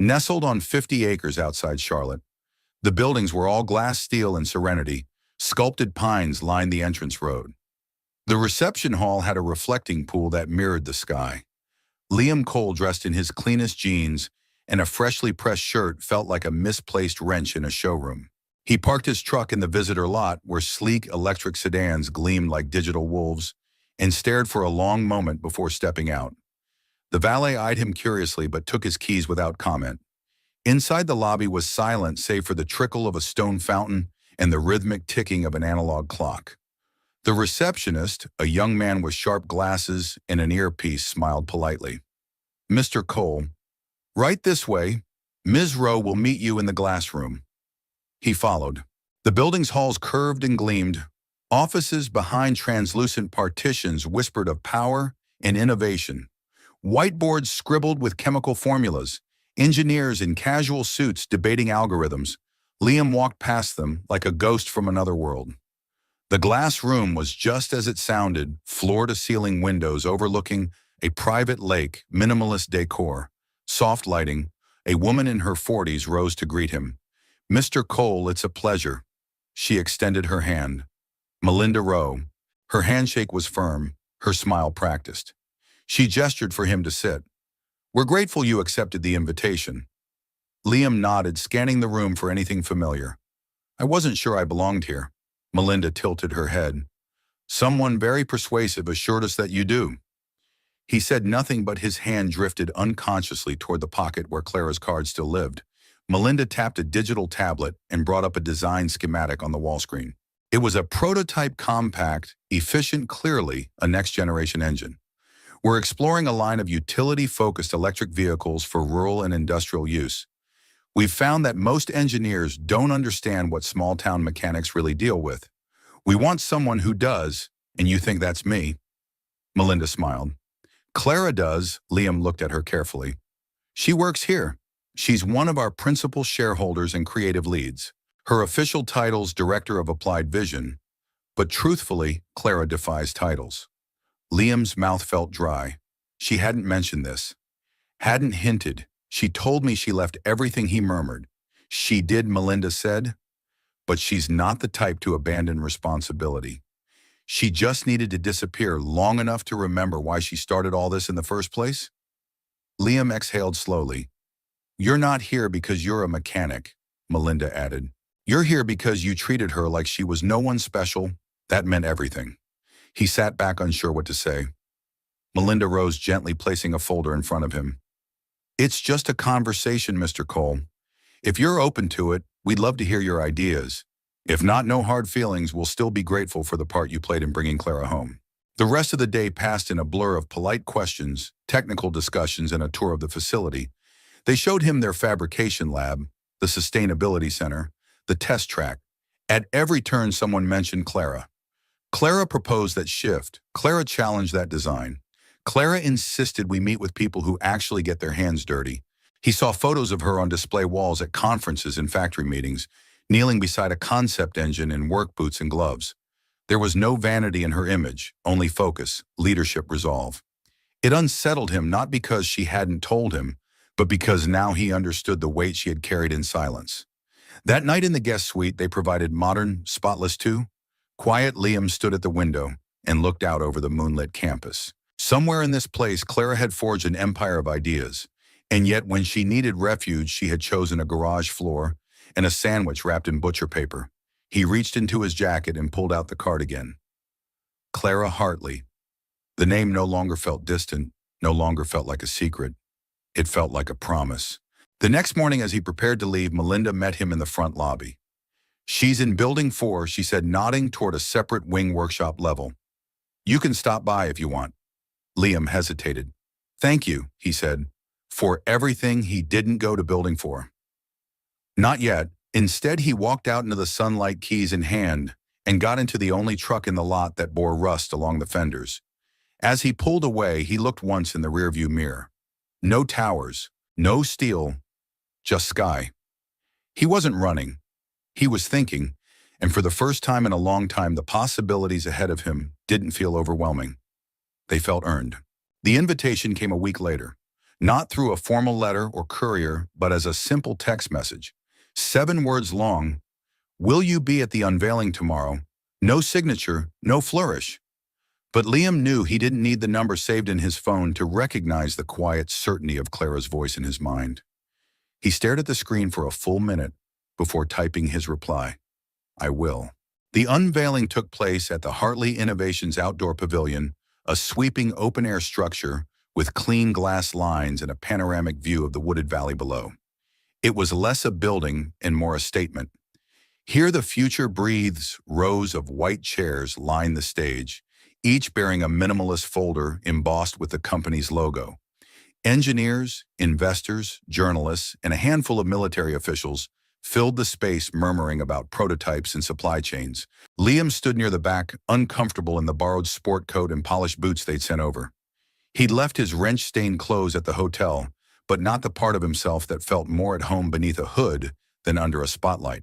Nestled on 50 acres outside Charlotte, the buildings were all glass, steel, and serenity. Sculpted pines lined the entrance road. The reception hall had a reflecting pool that mirrored the sky. Liam Cole, dressed in his cleanest jeans and a freshly pressed shirt, felt like a misplaced wrench in a showroom. He parked his truck in the visitor lot where sleek electric sedans gleamed like digital wolves and stared for a long moment before stepping out. The valet eyed him curiously but took his keys without comment. Inside, the lobby was silent save for the trickle of a stone fountain and the rhythmic ticking of an analog clock. The receptionist, a young man with sharp glasses and an earpiece, smiled politely. "Mr. Cole, right this way. Ms. Rowe will meet you in the glass room." He followed. The building's halls curved and gleamed. Offices behind translucent partitions whispered of power and innovation. Whiteboards scribbled with chemical formulas. Engineers in casual suits debating algorithms. Liam walked past them like a ghost from another world. The glass room was just as it sounded, floor-to-ceiling windows overlooking a private lake, minimalist decor, soft lighting. A woman in her 40s rose to greet him. "Mr. Cole, it's a pleasure." She extended her hand. Melinda Rowe. Her handshake was firm, her smile practiced. She gestured for him to sit. "We're grateful you accepted the invitation." Liam nodded, scanning the room for anything familiar. "I wasn't sure I belonged here." Melinda tilted her head. "Someone very persuasive assured us that you do." He said nothing, but his hand drifted unconsciously toward the pocket where Clara's card still lived. Melinda tapped a digital tablet and brought up a design schematic on the wall screen. It was a prototype, compact, efficient, clearly a next-generation engine. "We're exploring a line of utility-focused electric vehicles for rural and industrial use. We've found that most engineers don't understand what small-town mechanics really deal with. We want someone who does, and you think that's me?" Melinda smiled. "Clara does." Liam looked at her carefully. "She works here. She's one of our principal shareholders and creative leads. Her official title's Director of Applied Vision, but truthfully, Clara defies titles." Liam's mouth felt dry. She hadn't mentioned this. Hadn't hinted. "She told me she left everything," he murmured. "She did," Melinda said. "But she's not the type to abandon responsibility. She just needed to disappear long enough to remember why she started all this in the first place." Liam exhaled slowly. "You're not here because you're a mechanic," Melinda added. "You're here because you treated her like she was no one special." That meant everything. He sat back, unsure what to say. Melinda rose gently, placing a folder in front of him. "It's just a conversation, Mr. Cole. If you're open to it, we'd love to hear your ideas. If not, no hard feelings. We'll still be grateful for the part you played in bringing Clara home." The rest of the day passed in a blur of polite questions, technical discussions, and a tour of the facility. They showed him their fabrication lab, the sustainability center, the test track. At every turn, someone mentioned Clara. Clara proposed that shift. Clara challenged that design. Clara insisted we meet with people who actually get their hands dirty. He saw photos of her on display walls at conferences and factory meetings, kneeling beside a concept engine in work boots and gloves. There was no vanity in her image, only focus, leadership, resolve. It unsettled him, not because she hadn't told him, but because now he understood the weight she had carried in silence. That night in the guest suite, they provided modern, spotless too. Quiet, Liam stood at the window and looked out over the moonlit campus. Somewhere in this place, Clara had forged an empire of ideas. And yet when she needed refuge, she had chosen a garage floor and a sandwich wrapped in butcher paper. He reached into his jacket and pulled out the card again. Clara Hartley. The name no longer felt distant, no longer felt like a secret. It felt like a promise. The next morning as he prepared to leave, Melinda met him in the front lobby. "She's in Building 4, she said, nodding toward a separate wing workshop level. "You can stop by if you want." Liam hesitated. "Thank you," he said, "for everything." He didn't go to Building 4. Not yet. Instead, he walked out into the sunlight, keys in hand, and got into the only truck in the lot that bore rust along the fenders. As he pulled away, he looked once in the rearview mirror. No towers, no steel, just sky. He wasn't running. He was thinking, and for the first time in a long time, the possibilities ahead of him didn't feel overwhelming. They felt earned. The invitation came a week later, not through a formal letter or courier, but as a simple text message. 7 words long. "Will you be at the unveiling tomorrow?" No signature, no flourish. But Liam knew he didn't need the number saved in his phone to recognize the quiet certainty of Clara's voice in his mind. He stared at the screen for a full minute before typing his reply. "I will." The unveiling took place at the Hartley Innovations Outdoor Pavilion, a sweeping open-air structure with clean glass lines and a panoramic view of the wooded valley below. It was less a building and more a statement. Here the future breathes. Rows of white chairs line the stage, each bearing a minimalist folder embossed with the company's logo. Engineers, investors, journalists, and a handful of military officials filled the space, murmuring about prototypes and supply chains. Liam stood near the back, uncomfortable in the borrowed sport coat and polished boots they'd sent over. He'd left his wrench-stained clothes at the hotel, but not the part of himself that felt more at home beneath a hood than under a spotlight.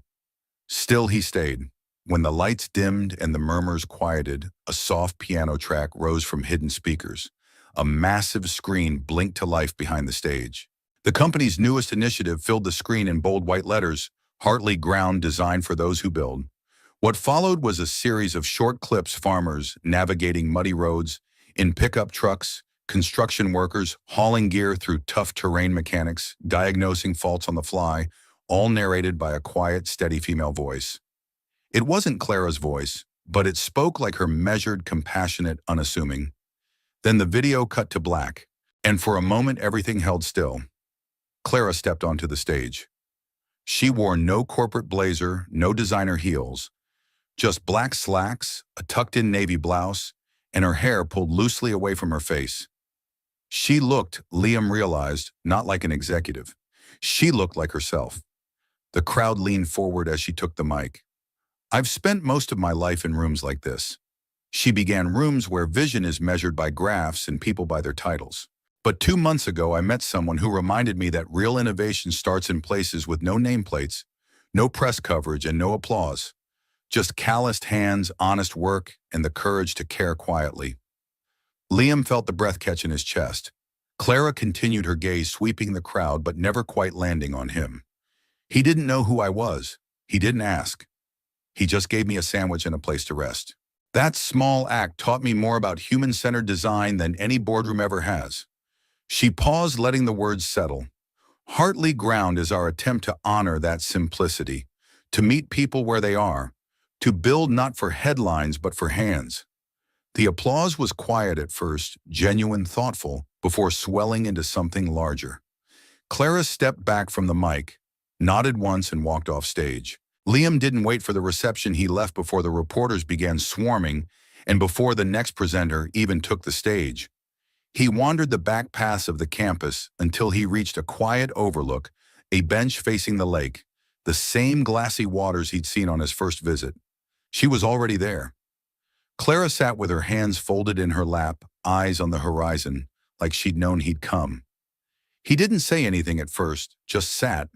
Still he stayed. When the lights dimmed and the murmurs quieted, a soft piano track rose from hidden speakers. A massive screen blinked to life behind the stage. The company's newest initiative filled the screen in bold white letters, "Hartley Ground, designed for those who build." What followed was a series of short clips: farmers navigating muddy roads in pickup trucks, construction workers hauling gear through tough terrain, mechanics diagnosing faults on the fly, all narrated by a quiet, steady female voice. It wasn't Clara's voice, but it spoke like her, measured, compassionate, unassuming. Then the video cut to black, and for a moment everything held still. Clara stepped onto the stage. She wore no corporate blazer, no designer heels, just black slacks, a tucked-in navy blouse, and her hair pulled loosely away from her face. She looked, Liam realized, not like an executive. She looked like herself. The crowd leaned forward as she took the mic. "I've spent most of my life in rooms like this." She began, "rooms where vision is measured by graphs and people by their titles. But 2 months ago, I met someone who reminded me that real innovation starts in places with no nameplates, no press coverage, and no applause. Just calloused hands, honest work, and the courage to care quietly." Liam felt the breath catch in his chest. Clara continued, her gaze sweeping the crowd but never quite landing on him. "He didn't know who I was. He didn't ask. He just gave me a sandwich and a place to rest. That small act taught me more about human-centered design than any boardroom ever has." She paused, letting the words settle. "Hartley Ground is our attempt to honor that simplicity, to meet people where they are, to build not for headlines but for hands." The applause was quiet at first, genuine, thoughtful, before swelling into something larger. Clara stepped back from the mic, nodded once, and walked off stage. Liam didn't wait for the reception. He left before the reporters began swarming and before the next presenter even took the stage. He wandered the back paths of the campus until he reached a quiet overlook, a bench facing the lake, the same glassy waters he'd seen on his first visit. She was already there. Clara sat with her hands folded in her lap, eyes on the horizon, like she'd known he'd come. He didn't say anything at first, just sat.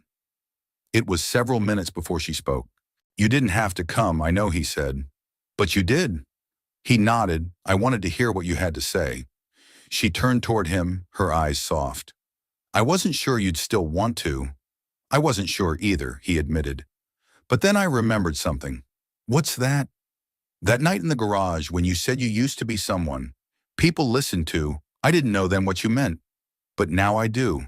It was several minutes before she spoke. "You didn't have to come, I know," he said. "But you did." He nodded. "I wanted to hear what you had to say." She turned toward him, her eyes soft. "I wasn't sure you'd still want to." "I wasn't sure either," he admitted. "But then I remembered something." "What's that?" "That night in the garage when you said you used to be someone. People listened to. I didn't know then what you meant, but now I do.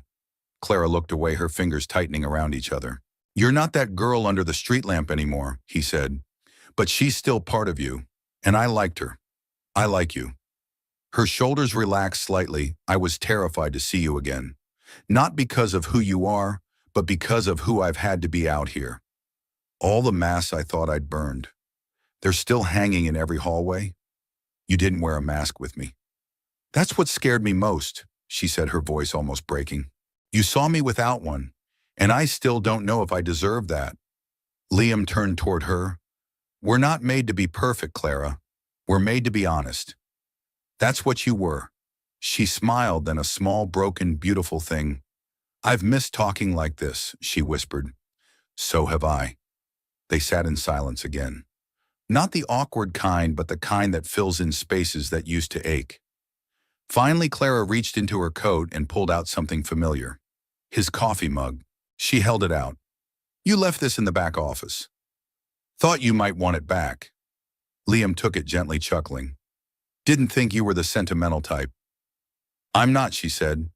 Clara looked away, her fingers tightening around each other. You're not that girl under the street lamp anymore, he said, but she's still part of you, and I liked her. I like you. Her shoulders relaxed slightly. I was terrified to see you again. Not because of who you are, but because of who I've had to be out here. All the masks I thought I'd burned. They're still hanging in every hallway. You didn't wear a mask with me. That's what scared me most, she said, her voice almost breaking. You saw me without one, and I still don't know if I deserve that. Liam turned toward her. We're not made to be perfect, Clara. We're made to be honest. That's what you were. She smiled, then a small, broken, beautiful thing. I've missed talking like this, she whispered. So have I. They sat in silence again. Not the awkward kind, but the kind that fills in spaces that used to ache. Finally, Clara reached into her coat and pulled out something familiar. His coffee mug. She held it out. You left this in the back office. Thought you might want it back. Liam took it, gently chuckling. Didn't think you were the sentimental type. I'm not, she said,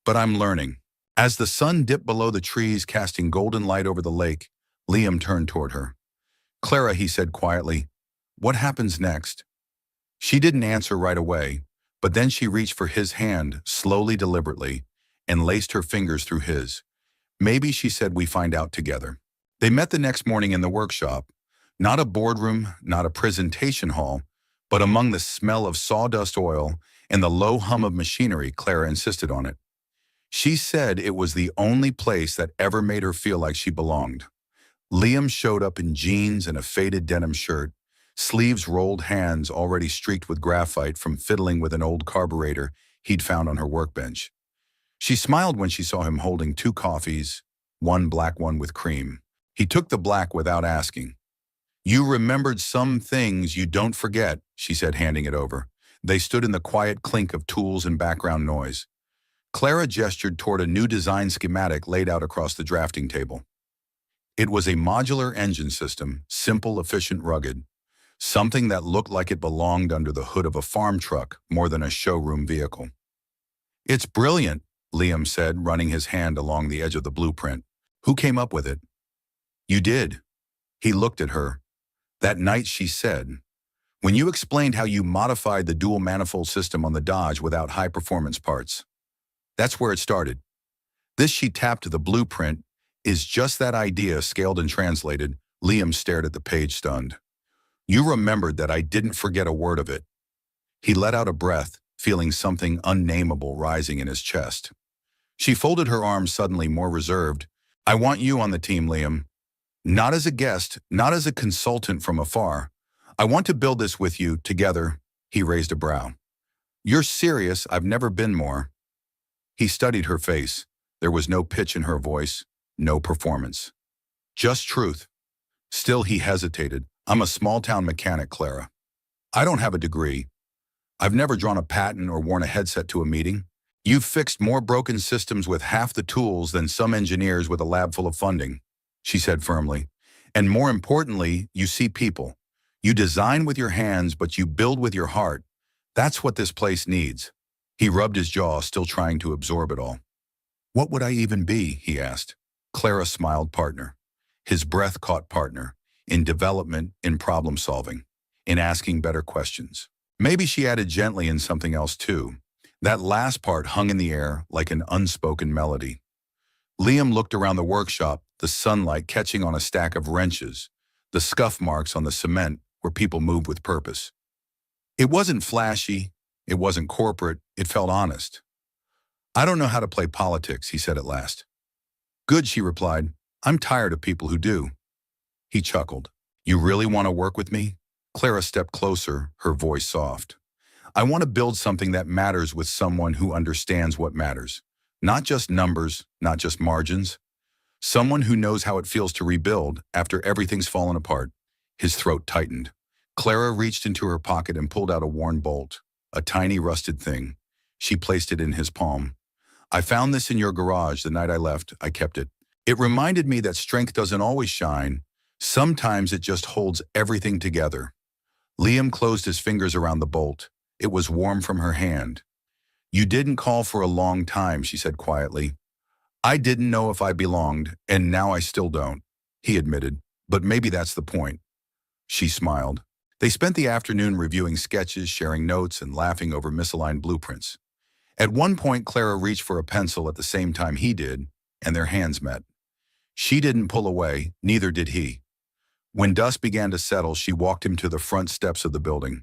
but I'm learning. As the sun dipped below the trees, casting golden light over the lake, Liam turned toward her. Clara, he said quietly, what happens next? She didn't answer right away, but then she reached for his hand, slowly, deliberately, and laced her fingers through his. Maybe, she said, we find out together. They met the next morning in the workshop. Not a boardroom, not a presentation hall, but among the smell of sawdust oil and the low hum of machinery, Clara insisted on it. She said it was the only place that ever made her feel like she belonged. Liam showed up in jeans and a faded denim shirt, sleeves rolled, hands already streaked with graphite from fiddling with an old carburetor he'd found on her workbench. She smiled when she saw him holding 2 coffees, one black, one with cream. He took the black without asking. You remembered some things you don't forget, she said, handing it over. They stood in the quiet clink of tools and background noise. Clara gestured toward a new design schematic laid out across the drafting table. It was a modular engine system, simple, efficient, rugged. Something that looked like it belonged under the hood of a farm truck more than a showroom vehicle. It's brilliant, Liam said, running his hand along the edge of the blueprint. Who came up with it? You did. He looked at her. That night, she said, when you explained how you modified the dual manifold system on the Dodge without high-performance parts. That's where it started. This, she tapped to the blueprint, is just that idea scaled and translated. Liam stared at the page, stunned. You remembered that I didn't forget a word of it. He let out a breath, feeling something unnameable rising in his chest. She folded her arms, suddenly more reserved. I want you on the team, Liam. Not as a guest, not as a consultant from afar. I want to build this with you, together. He raised a brow. You're serious? I've never been more. He studied her face. There was no pitch in her voice, no performance. Just truth. Still, he hesitated. I'm a small-town mechanic, Clara. I don't have a degree. I've never drawn a patent or worn a headset to a meeting. You've fixed more broken systems with half the tools than some engineers with a lab full of funding, she said firmly. And more importantly, you see people. You design with your hands, but you build with your heart. That's what this place needs. He rubbed his jaw, still trying to absorb it all. What would I even be? He asked. Clara smiled. Partner. His breath caught partner. In development, in problem solving, in asking better questions. Maybe, she added gently, in something else too. That last part hung in the air like an unspoken melody. Liam looked around the workshop, the sunlight catching on a stack of wrenches, the scuff marks on the cement where people moved with purpose. It wasn't flashy, it wasn't corporate, it felt honest. I don't know how to play politics, he said at last. Good, she replied. I'm tired of people who do. He chuckled. You really want to work with me? Clara stepped closer, her voice soft. I want to build something that matters with someone who understands what matters. Not just numbers, not just margins. Someone who knows how it feels to rebuild after everything's fallen apart. His throat tightened. Clara reached into her pocket and pulled out a worn bolt, a tiny rusted thing. She placed it in his palm. I found this in your garage the night I left. I kept it. It reminded me that strength doesn't always shine. Sometimes it just holds everything together. Liam closed his fingers around the bolt. It was warm from her hand. You didn't call for a long time, she said quietly. I didn't know if I belonged, and now I still don't, he admitted. But maybe that's the point. She smiled. They spent the afternoon reviewing sketches, sharing notes, and laughing over misaligned blueprints. At one point, Clara reached for a pencil at the same time he did, and their hands met. She didn't pull away, neither did he. When dusk began to settle, she walked him to the front steps of the building.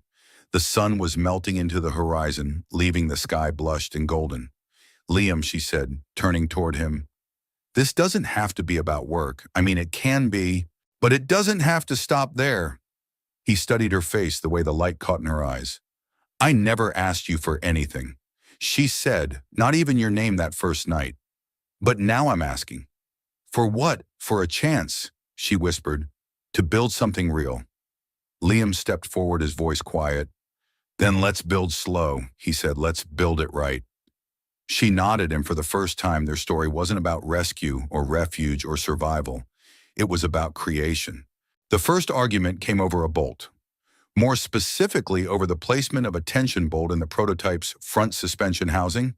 The sun was melting into the horizon, leaving the sky blushed and golden. Liam, she said, turning toward him, this doesn't have to be about work. I mean, it can be, but it doesn't have to stop there. He studied her face the way the light caught in her eyes. I never asked you for anything. She said, not even your name that first night. But now I'm asking. For what? For a chance, she whispered, to build something real. Liam stepped forward, his voice quiet. Then let's build slow, he said. Let's build it right. She nodded, and for the first time, their story wasn't about rescue or refuge or survival. It was about creation. The first argument came over a bolt. More specifically, over the placement of a tension bolt in the prototype's front suspension housing.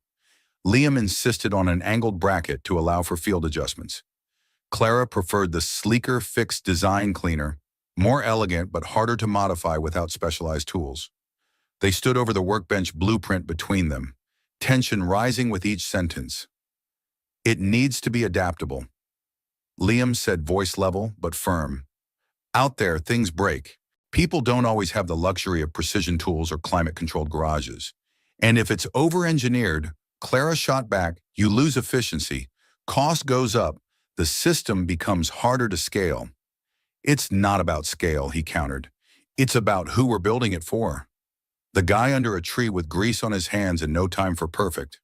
Liam insisted on an angled bracket to allow for field adjustments. Clara preferred the sleeker fixed design cleaner, more elegant but harder to modify without specialized tools. They stood over the workbench blueprint between them, tension rising with each sentence. It needs to be adaptable. Liam said, voice level but firm. Out there, things break. People don't always have the luxury of precision tools or climate-controlled garages. And if it's over-engineered, Clara shot back, you lose efficiency, cost goes up, the system becomes harder to scale. It's not about scale, he countered. It's about who we're building it for. The guy under a tree with grease on his hands and no time for perfect.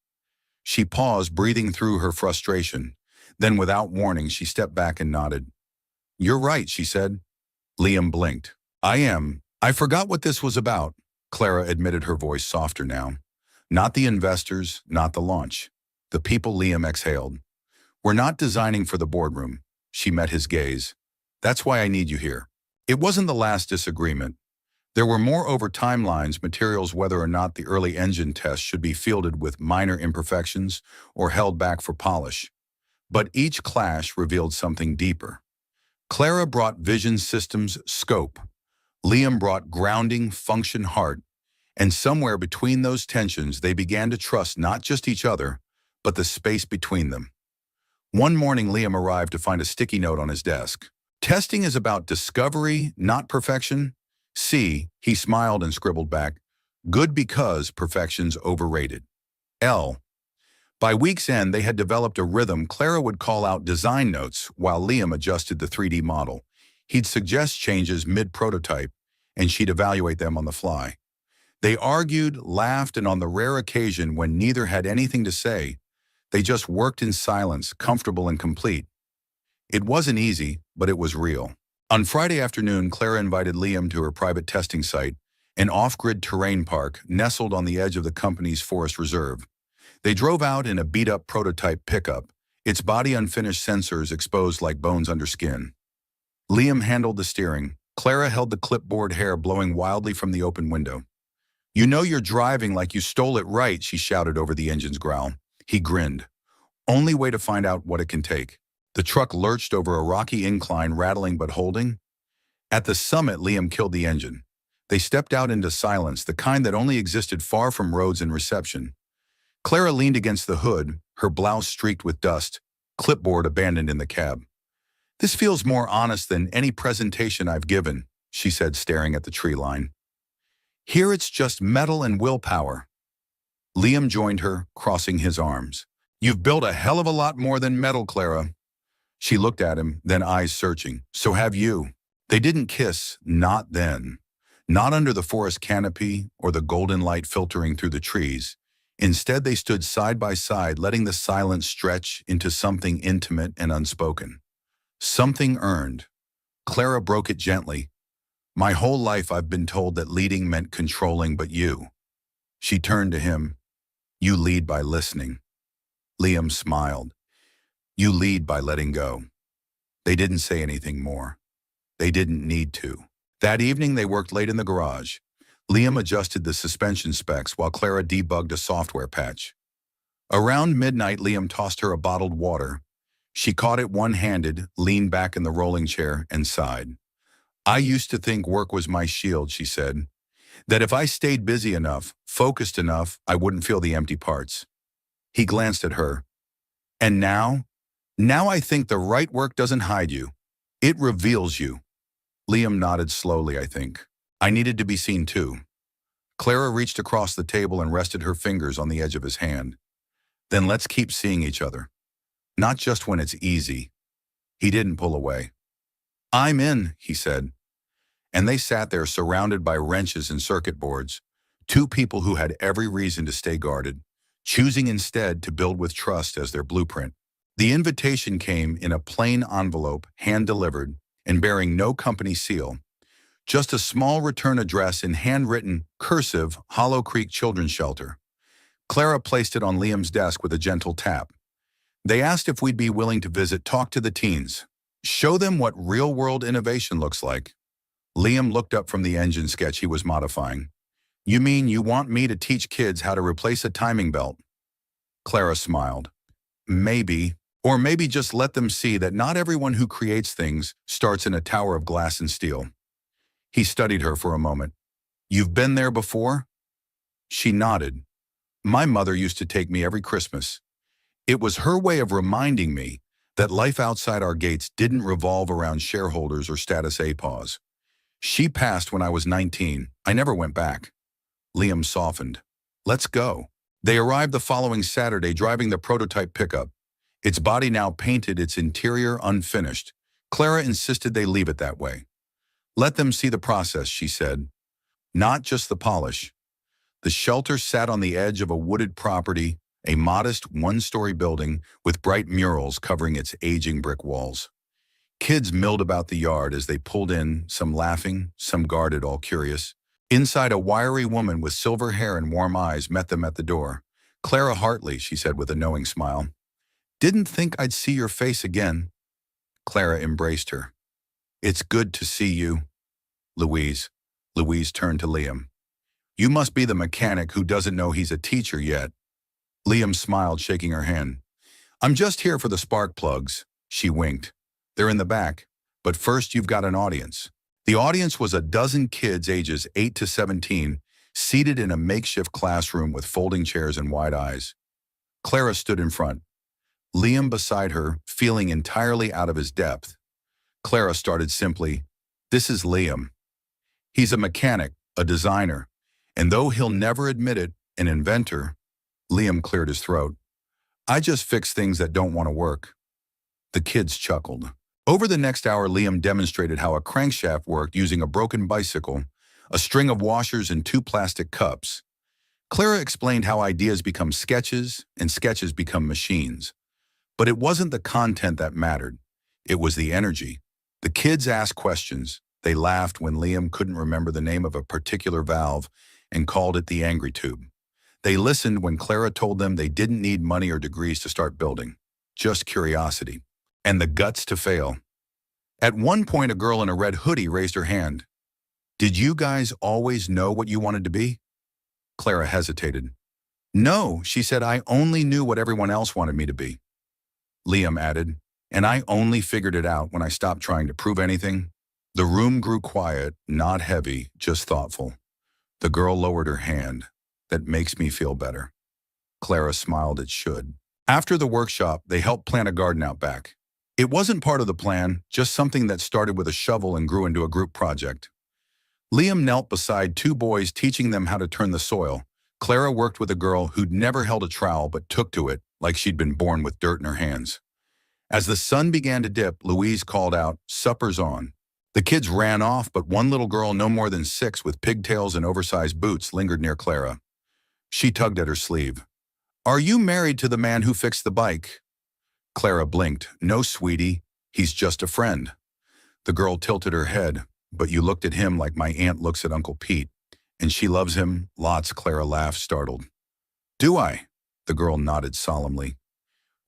She paused, breathing through her frustration. Then, without warning, she stepped back and nodded. You're right, she said. Liam blinked. I forgot what this was about, Clara admitted, her voice softer now. Not the investors, not the launch. The people. Liam exhaled. We're not designing for the boardroom. She met his gaze. That's why I need you here. It wasn't the last disagreement. There were more over timelines, materials, whether or not the early engine test should be fielded with minor imperfections or held back for polish. But each clash revealed something deeper. Clara brought vision, systems, scope. Liam brought grounding, function, heart. And somewhere between those tensions, they began to trust not just each other, but the space between them. One morning, Liam arrived to find a sticky note on his desk. Testing is about discovery, not perfection. C, he smiled and scribbled back, good because perfection's overrated. L. By week's end, they had developed a rhythm. Clara would call out design notes while Liam adjusted the 3D model. He'd suggest changes mid-prototype, and she'd evaluate them on the fly. They argued, laughed, and on the rare occasion when neither had anything to say, they just worked in silence, comfortable and complete. It wasn't easy, but it was real. On Friday afternoon, Clara invited Liam to her private testing site, an off-grid terrain park nestled on the edge of the company's forest reserve. They drove out in a beat-up prototype pickup, its body unfinished, sensors exposed like bones under skin. Liam handled the steering. Clara held the clipboard, hair blowing wildly from the open window. You know you're driving like you stole it, right? She shouted over the engine's growl. He grinned. Only way to find out what it can take. The truck lurched over a rocky incline, rattling but holding. At the summit, Liam killed the engine. They stepped out into silence, the kind that only existed far from roads and reception. Clara leaned against the hood, her blouse streaked with dust, clipboard abandoned in the cab. This feels more honest than any presentation I've given, she said, staring at the tree line. Here it's just metal and willpower. Liam joined her, crossing his arms. You've built a hell of a lot more than metal, Clara. She looked at him, then eyes searching. So have you. They didn't kiss, not then. Not under the forest canopy or the golden light filtering through the trees. Instead, they stood side by side, letting the silence stretch into something intimate and unspoken. Something earned. Clara broke it gently. My whole life I've been told that leading meant controlling, but you. She turned to him. You lead by listening. Liam smiled. You lead by letting go. They didn't say anything more. They didn't need to. That evening they worked late in the garage. Liam adjusted the suspension specs while Clara debugged a software patch. Around midnight, Liam tossed her a bottled water. She caught it one-handed, leaned back in the rolling chair, and sighed. I used to think work was my shield, she said. That if I stayed busy enough, focused enough, I wouldn't feel the empty parts. He glanced at her. And now? Now I think the right work doesn't hide you. It reveals you. Liam nodded slowly, I think. I needed to be seen too. Clara reached across the table and rested her fingers on the edge of his hand. Then let's keep seeing each other. Not just when it's easy. He didn't pull away. I'm in, he said. And they sat there surrounded by wrenches and circuit boards, two people who had every reason to stay guarded, choosing instead to build with trust as their blueprint. The invitation came in a plain envelope, hand-delivered, and bearing no company seal. Just a small return address in handwritten, cursive, Hollow Creek Children's Shelter. Clara placed it on Liam's desk with a gentle tap. They asked if we'd be willing to visit, talk to the teens, show them what real-world innovation looks like. Liam looked up from the engine sketch he was modifying. You mean you want me to teach kids how to replace a timing belt? Clara smiled. Maybe, or maybe just let them see that not everyone who creates things starts in a tower of glass and steel. He studied her for a moment. You've been there before? She nodded. My mother used to take me every Christmas. It was her way of reminding me that life outside our gates didn't revolve around shareholders or status APAWs. She passed when I was 19. I never went back. Liam softened. Let's go. They arrived the following Saturday driving the prototype pickup. Its body now painted, its interior unfinished. Clara insisted they leave it that way. Let them see the process, she said. Not just the polish. The shelter sat on the edge of a wooded property, a modest one-story building with bright murals covering its aging brick walls. Kids milled about the yard as they pulled in, some laughing, some guarded, all curious. Inside, a wiry woman with silver hair and warm eyes met them at the door. Clara Hartley, she said with a knowing smile. Didn't think I'd see your face again. Clara embraced her. It's good to see you. Louise. Louise turned to Liam. You must be the mechanic who doesn't know he's a teacher yet. Liam smiled, shaking her hand. I'm just here for the spark plugs. She winked. They're in the back, but first you've got an audience. The audience was a dozen kids ages 8 to 17, seated in a makeshift classroom with folding chairs and wide eyes. Clara stood in front. Liam beside her, feeling entirely out of his depth. Clara started simply, This is Liam. He's a mechanic, a designer, and though he'll never admit it, an inventor. Liam cleared his throat. I just fix things that don't want to work. The kids chuckled. Over the next hour, Liam demonstrated how a crankshaft worked using a broken bicycle, a string of washers, and 2 plastic cups. Clara explained how ideas become sketches and sketches become machines. But it wasn't the content that mattered. It was the energy. The kids asked questions. They laughed when Liam couldn't remember the name of a particular valve and called it the angry tube. They listened when Clara told them they didn't need money or degrees to start building, just curiosity, and the guts to fail. At one point, a girl in a red hoodie raised her hand. Did you guys always know what you wanted to be? Clara hesitated. No, she said, I only knew what everyone else wanted me to be. Liam added, and I only figured it out when I stopped trying to prove anything. The room grew quiet, not heavy, just thoughtful. The girl lowered her hand. That makes me feel better. Clara smiled, it should. After the workshop, they helped plant a garden out back. It wasn't part of the plan, just something that started with a shovel and grew into a group project. Liam knelt beside 2 boys, teaching them how to turn the soil. Clara worked with a girl who'd never held a trowel but took to it like she'd been born with dirt in her hands. As the sun began to dip, Louise called out, Supper's on. The kids ran off, but one little girl, no more than 6, with pigtails and oversized boots, lingered near Clara. She tugged at her sleeve. Are you married to the man who fixed the bike? Clara blinked. No, sweetie. He's just a friend. The girl tilted her head. But you looked at him like my aunt looks at Uncle Pete. And she loves him? Lots, Clara laughed, startled. Do I? The girl nodded solemnly.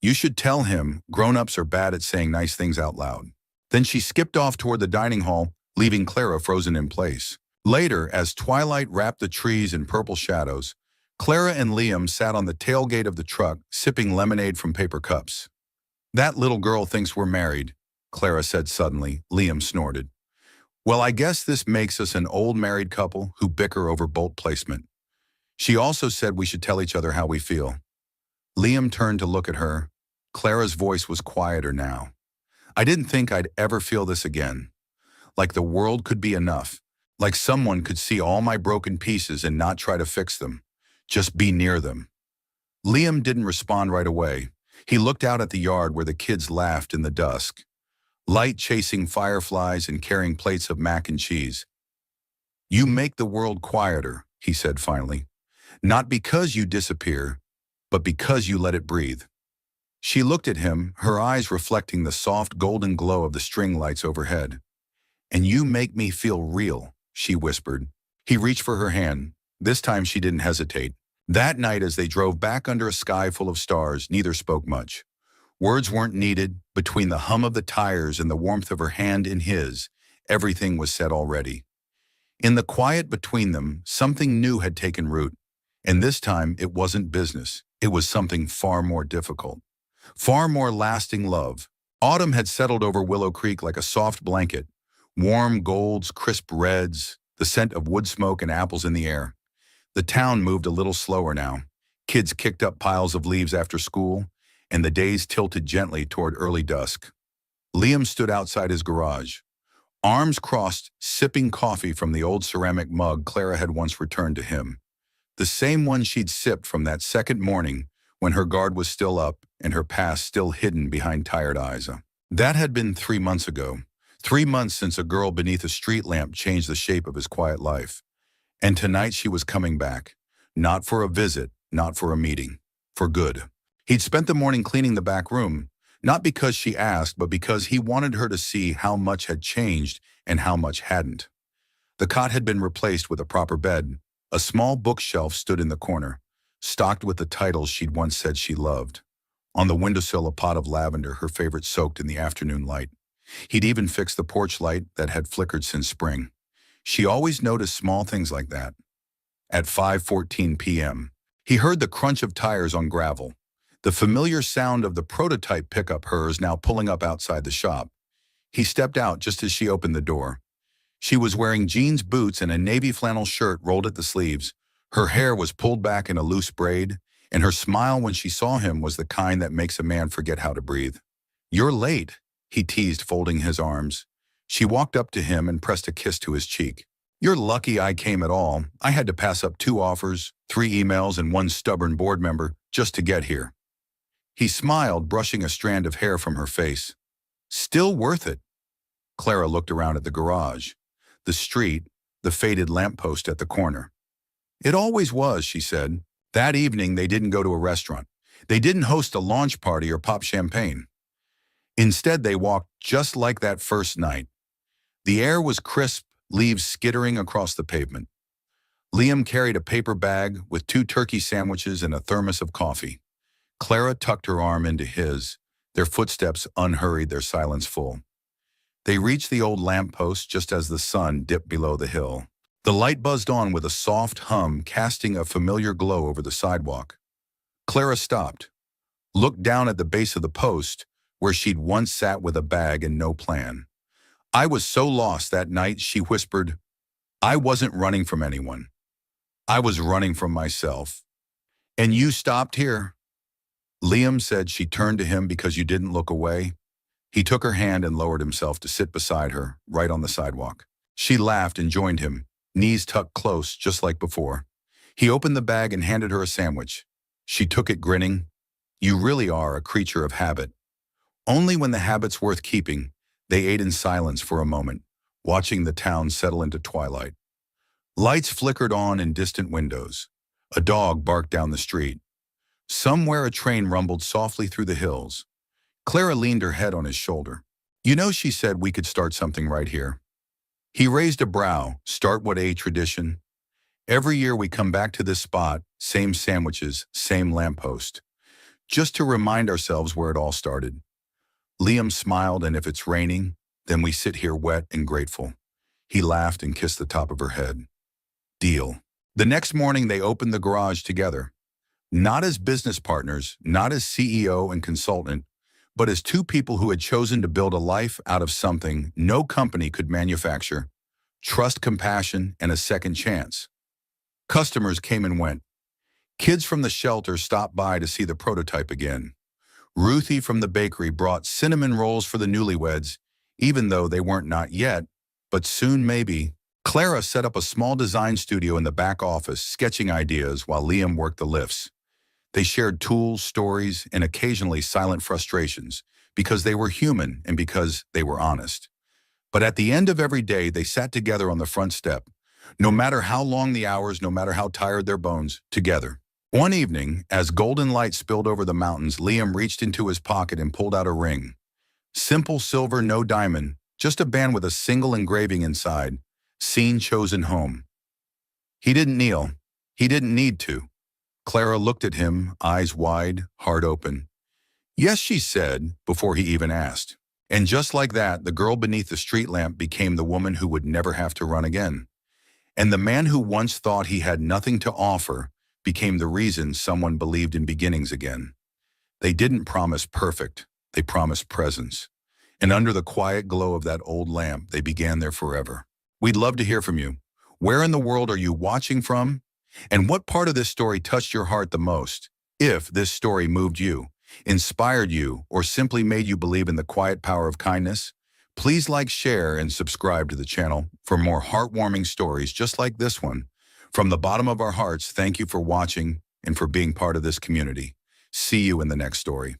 You should tell him grown-ups are bad at saying nice things out loud. Then she skipped off toward the dining hall, leaving Clara frozen in place. Later, as twilight wrapped the trees in purple shadows, Clara and Liam sat on the tailgate of the truck, sipping lemonade from paper cups. "That little girl thinks we're married," Clara said suddenly. Liam snorted. "Well, I guess this makes us an old married couple who bicker over bolt placement. She also said we should tell each other how we feel." Liam turned to look at her. Clara's voice was quieter now. "I didn't think I'd ever feel this again. Like the world could be enough. Like someone could see all my broken pieces and not try to fix them. Just be near them." Liam didn't respond right away. He looked out at the yard where the kids laughed in the dusk. Light chasing fireflies and carrying plates of mac and cheese. "You make the world quieter," he said finally. "Not because you disappear, but because you let it breathe." She looked at him, her eyes reflecting the soft golden glow of the string lights overhead. "And you make me feel real," she whispered. He reached for her hand. This time she didn't hesitate. That night, as they drove back under a sky full of stars, neither spoke much. Words weren't needed. Between the hum of the tires and the warmth of her hand in his, everything was said already. In the quiet between them, something new had taken root. And this time, it wasn't business. It was something far more difficult. Far more lasting love. Autumn had settled over Willow Creek like a soft blanket. Warm golds, crisp reds, the scent of wood smoke and apples in the air. The town moved a little slower now. Kids kicked up piles of leaves after school, and the days tilted gently toward early dusk. Liam stood outside his garage, arms crossed, sipping coffee from the old ceramic mug Clara had once returned to him. The same one she'd sipped from that second morning when her guard was still up and her past still hidden behind tired eyes. That had been 3 months ago. 3 months since a girl beneath a street lamp changed the shape of his quiet life. And tonight she was coming back. Not for a visit, not for a meeting. For good. He'd spent the morning cleaning the back room, not because she asked, but because he wanted her to see how much had changed and how much hadn't. The cot had been replaced with a proper bed. A small bookshelf stood in the corner, stocked with the titles she'd once said she loved. On the windowsill, a pot of lavender, her favorite, soaked in the afternoon light. He'd even fixed the porch light that had flickered since spring. She always noticed small things like that. At 5:14 p.m., he heard the crunch of tires on gravel, the familiar sound of the prototype pickup, hers, now pulling up outside the shop. He stepped out just as she opened the door. She was wearing jeans, boots, and a navy flannel shirt rolled at the sleeves. Her hair was pulled back in a loose braid, and her smile when she saw him was the kind that makes a man forget how to breathe. "You're late," he teased, folding his arms. She walked up to him and pressed a kiss to his cheek. "You're lucky I came at all. I had to pass up 2 offers, 3 emails, and 1 stubborn board member just to get here." He smiled, brushing a strand of hair from her face. "Still worth it." Clara looked around at the garage, the street, the faded lamppost at the corner. "It always was," she said. That evening, they didn't go to a restaurant. They didn't host a launch party or pop champagne. Instead, they walked just like that first night. The air was crisp, leaves skittering across the pavement. Liam carried a paper bag with 2 turkey sandwiches and a thermos of coffee. Clara tucked her arm into his, their footsteps unhurried, their silence full. They reached the old lamppost just as the sun dipped below the hill. The light buzzed on with a soft hum, casting a familiar glow over the sidewalk. Clara stopped, looked down at the base of the post, where she'd once sat with a bag and no plan. "I was so lost that night," she whispered. "I wasn't running from anyone. I was running from myself. And you stopped here." Liam said, "She turned to him because you didn't look away." He took her hand and lowered himself to sit beside her, right on the sidewalk. She laughed and joined him, knees tucked close, just like before. He opened the bag and handed her a sandwich. She took it, grinning. "You really are a creature of habit." Only when the habit's worth keeping, they ate in silence for a moment, watching the town settle into twilight. Lights flickered on in distant windows. A dog barked down the street. Somewhere a train rumbled softly through the hills. Clara leaned her head on his shoulder. "You know," she said, "we could start something right here." He raised a brow. "Start what, a tradition?" "Every year we come back to this spot, same sandwiches, same lamppost. Just to remind ourselves where it all started." Liam smiled. "And if it's raining, then we sit here wet and grateful." He laughed and kissed the top of her head. Deal. The next morning, they opened the garage together. Not as business partners, not as CEO and consultant, but as two people who had chosen to build a life out of something no company could manufacture: trust, compassion, and a second chance. Customers came and went. Kids from the shelter stopped by to see the prototype again. Ruthie from the bakery brought cinnamon rolls for the newlyweds, even though they weren't not yet, but soon maybe. Clara set up a small design studio in the back office, sketching ideas while Liam worked the lifts. They shared tools, stories, and occasionally silent frustrations, because they were human and because they were honest. But at the end of every day, they sat together on the front step, no matter how long the hours, no matter how tired their bones, together. One evening, as golden light spilled over the mountains, Liam reached into his pocket and pulled out a ring. Simple silver, no diamond, just a band with a single engraving inside: "Scene chosen home." He didn't kneel. He didn't need to. Clara looked at him, eyes wide, heart open. "Yes," she said, before he even asked. And just like that, the girl beneath the street lamp became the woman who would never have to run again. And the man who once thought he had nothing to offer became the reason someone believed in beginnings again. They didn't promise perfect, they promised presence. And under the quiet glow of that old lamp, they began their forever. We'd love to hear from you. Where in the world are you watching from? And what part of this story touched your heart the most? If this story moved you, inspired you, or simply made you believe in the quiet power of kindness, please like, share, and subscribe to the channel for more heartwarming stories just like this one. From the bottom of our hearts, thank you for watching and for being part of this community. See you in the next story.